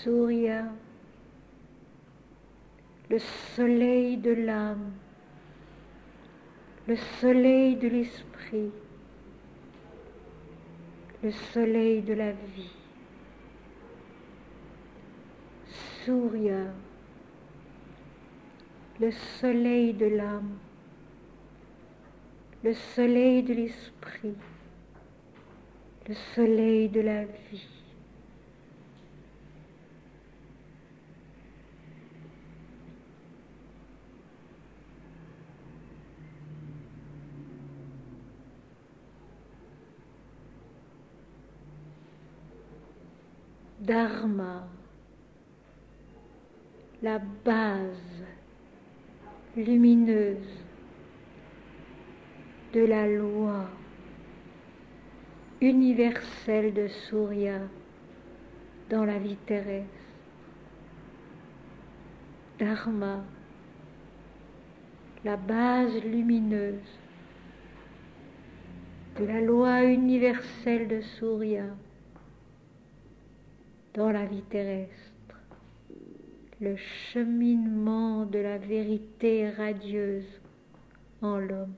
Surya, le soleil de l'âme, le soleil de l'esprit, le soleil de la vie. Surya, le soleil de l'âme, le soleil de l'esprit, le soleil de la vie. Dharma, la base lumineuse de la loi universelle de Surya dans la vie terrestre. Dharma, la base lumineuse de la loi universelle de Surya dans la vie terrestre, le cheminement de la vérité radieuse en l'homme.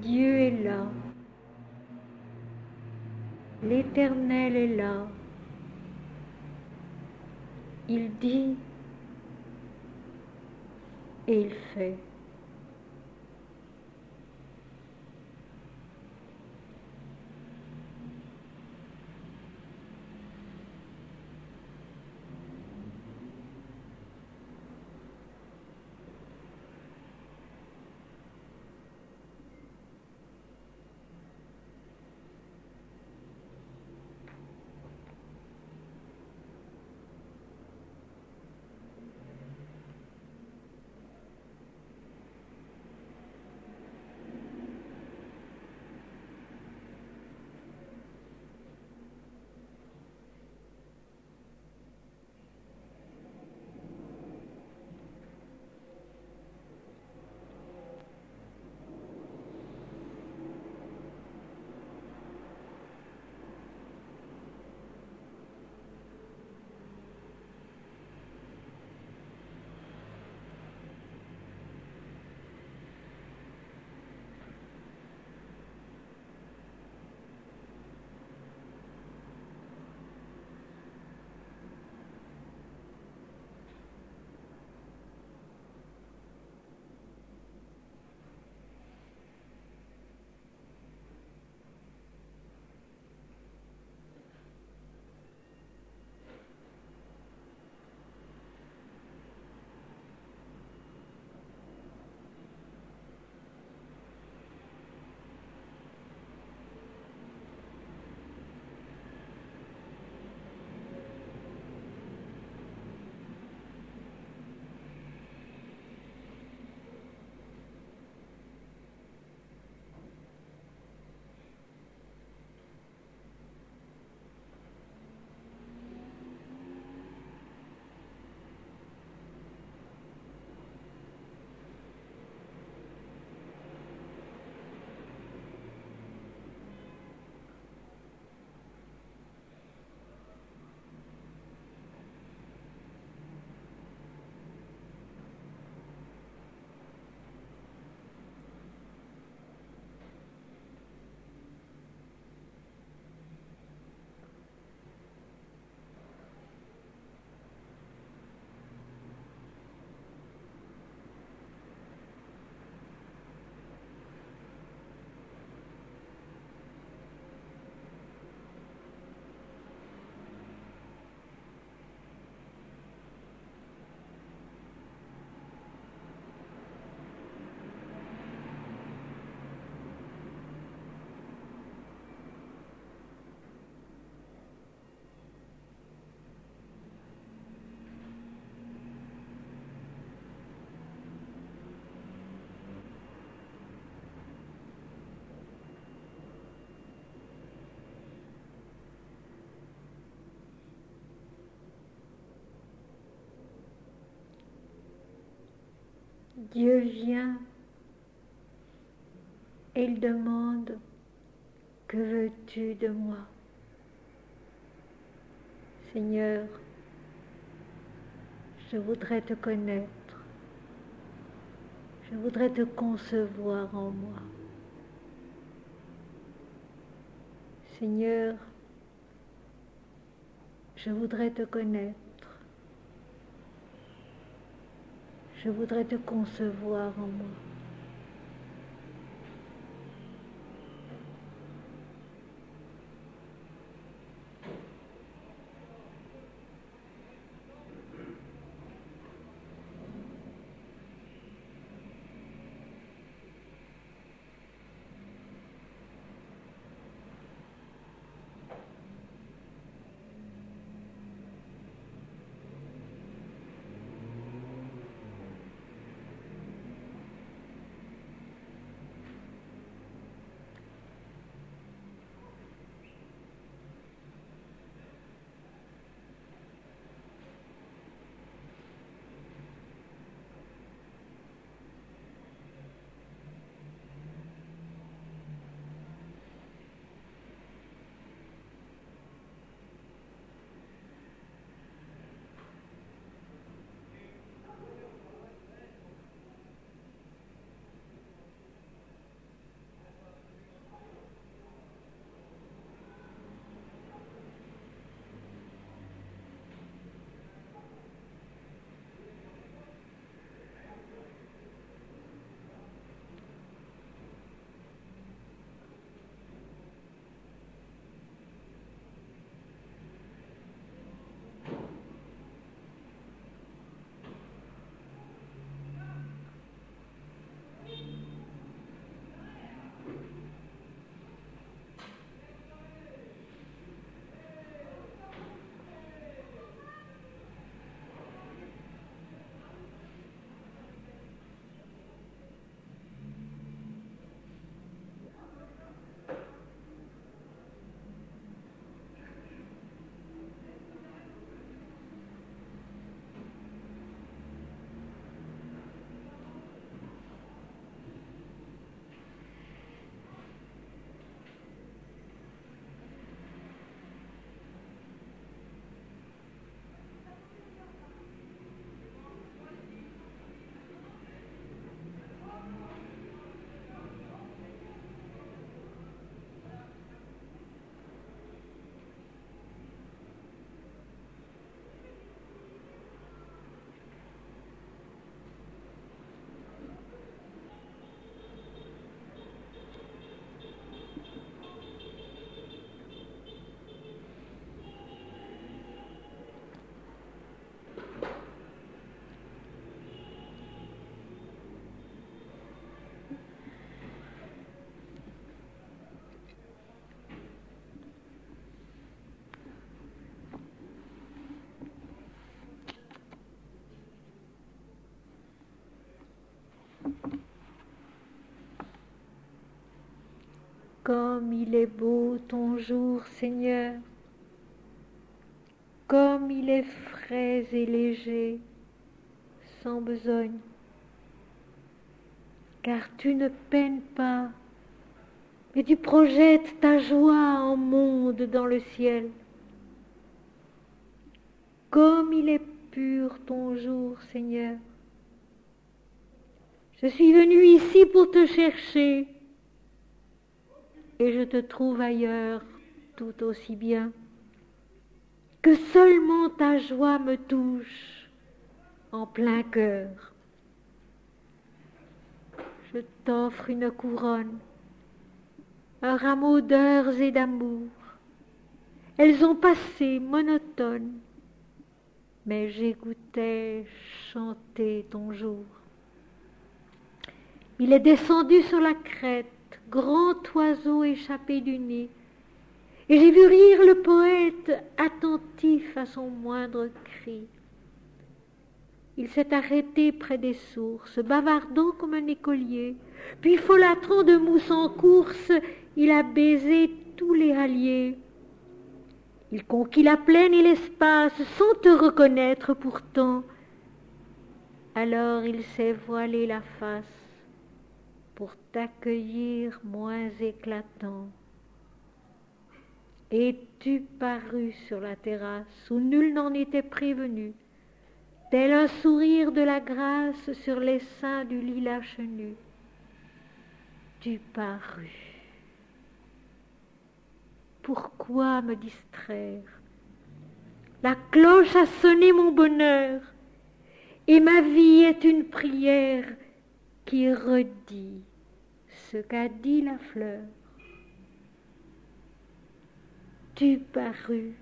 Dieu est là, l'Éternel est là. Il dit et il fait. Dieu vient et il demande, que veux-tu de moi? Seigneur, je voudrais te connaître, je voudrais te concevoir en moi. Seigneur, je voudrais te connaître, je voudrais te concevoir en moi. Comme il est beau ton jour, Seigneur, comme il est frais et léger, sans besogne, car tu ne peines pas, mais tu projettes ta joie en monde dans le ciel. Comme il est pur ton jour, Seigneur. Je suis venue ici pour te chercher, et je te trouve ailleurs tout aussi bien. Que seulement ta joie me touche en plein cœur. Je t'offre une couronne, un rameau d'heures et d'amour. Elles ont passé monotones, mais j'écoutais chanter ton jour. Il est descendu sur la crête, grand oiseau échappé du nid, et j'ai vu rire le poète attentif à son moindre cri. Il s'est arrêté près des sources, bavardant comme un écolier, puis folâtrant de mousse en course, il a baisé tous les halliers. Il conquit la plaine et l'espace sans te reconnaître pourtant. Alors il s'est voilé la face pour t'accueillir moins éclatant. Et tu parus sur la terrasse où nul n'en était prévenu, tel un sourire de la grâce sur les seins du lilas chenu. Tu parus. Pourquoi me distraire? La cloche a sonné mon bonheur, et ma vie est une prière qui redit ce qu'a dit la fleur. Tu parus,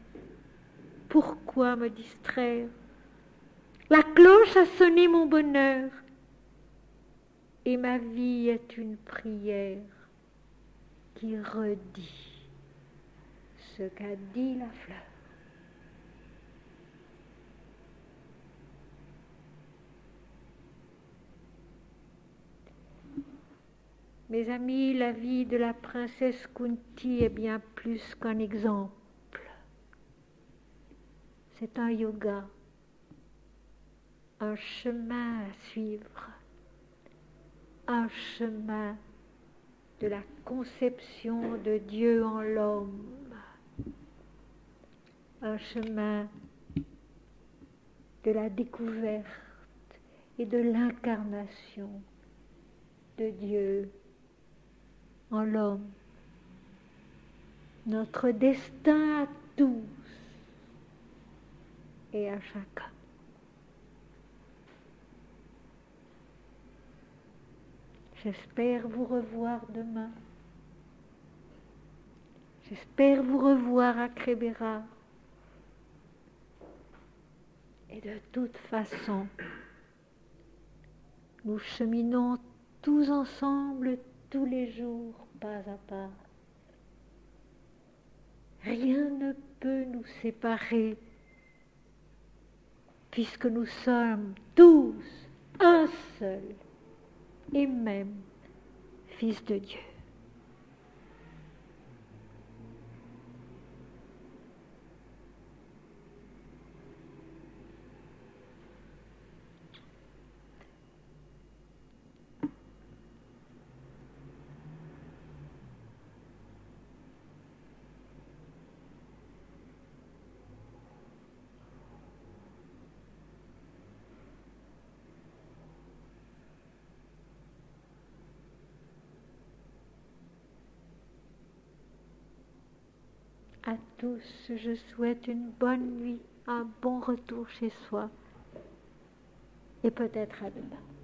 pourquoi me distraire? La cloche a sonné mon bonheur, et ma vie est une prière qui redit ce qu'a dit la fleur. Mes amis, la vie de la princesse Kunti est bien plus qu'un exemple. C'est un yoga, un chemin à suivre, un chemin de la conception de Dieu en l'homme, un chemin de la découverte et de l'incarnation de Dieu en l'homme. Notre destin à tous et à chacun. J'espère vous revoir demain. J'espère vous revoir à Crébéra. Et de toute façon, nous cheminons tous ensemble, tous les jours, pas à pas. Rien ne peut nous séparer, puisque nous sommes tous un seul et même Fils de Dieu. À tous, je souhaite une bonne nuit, un bon retour chez soi et peut-être à demain.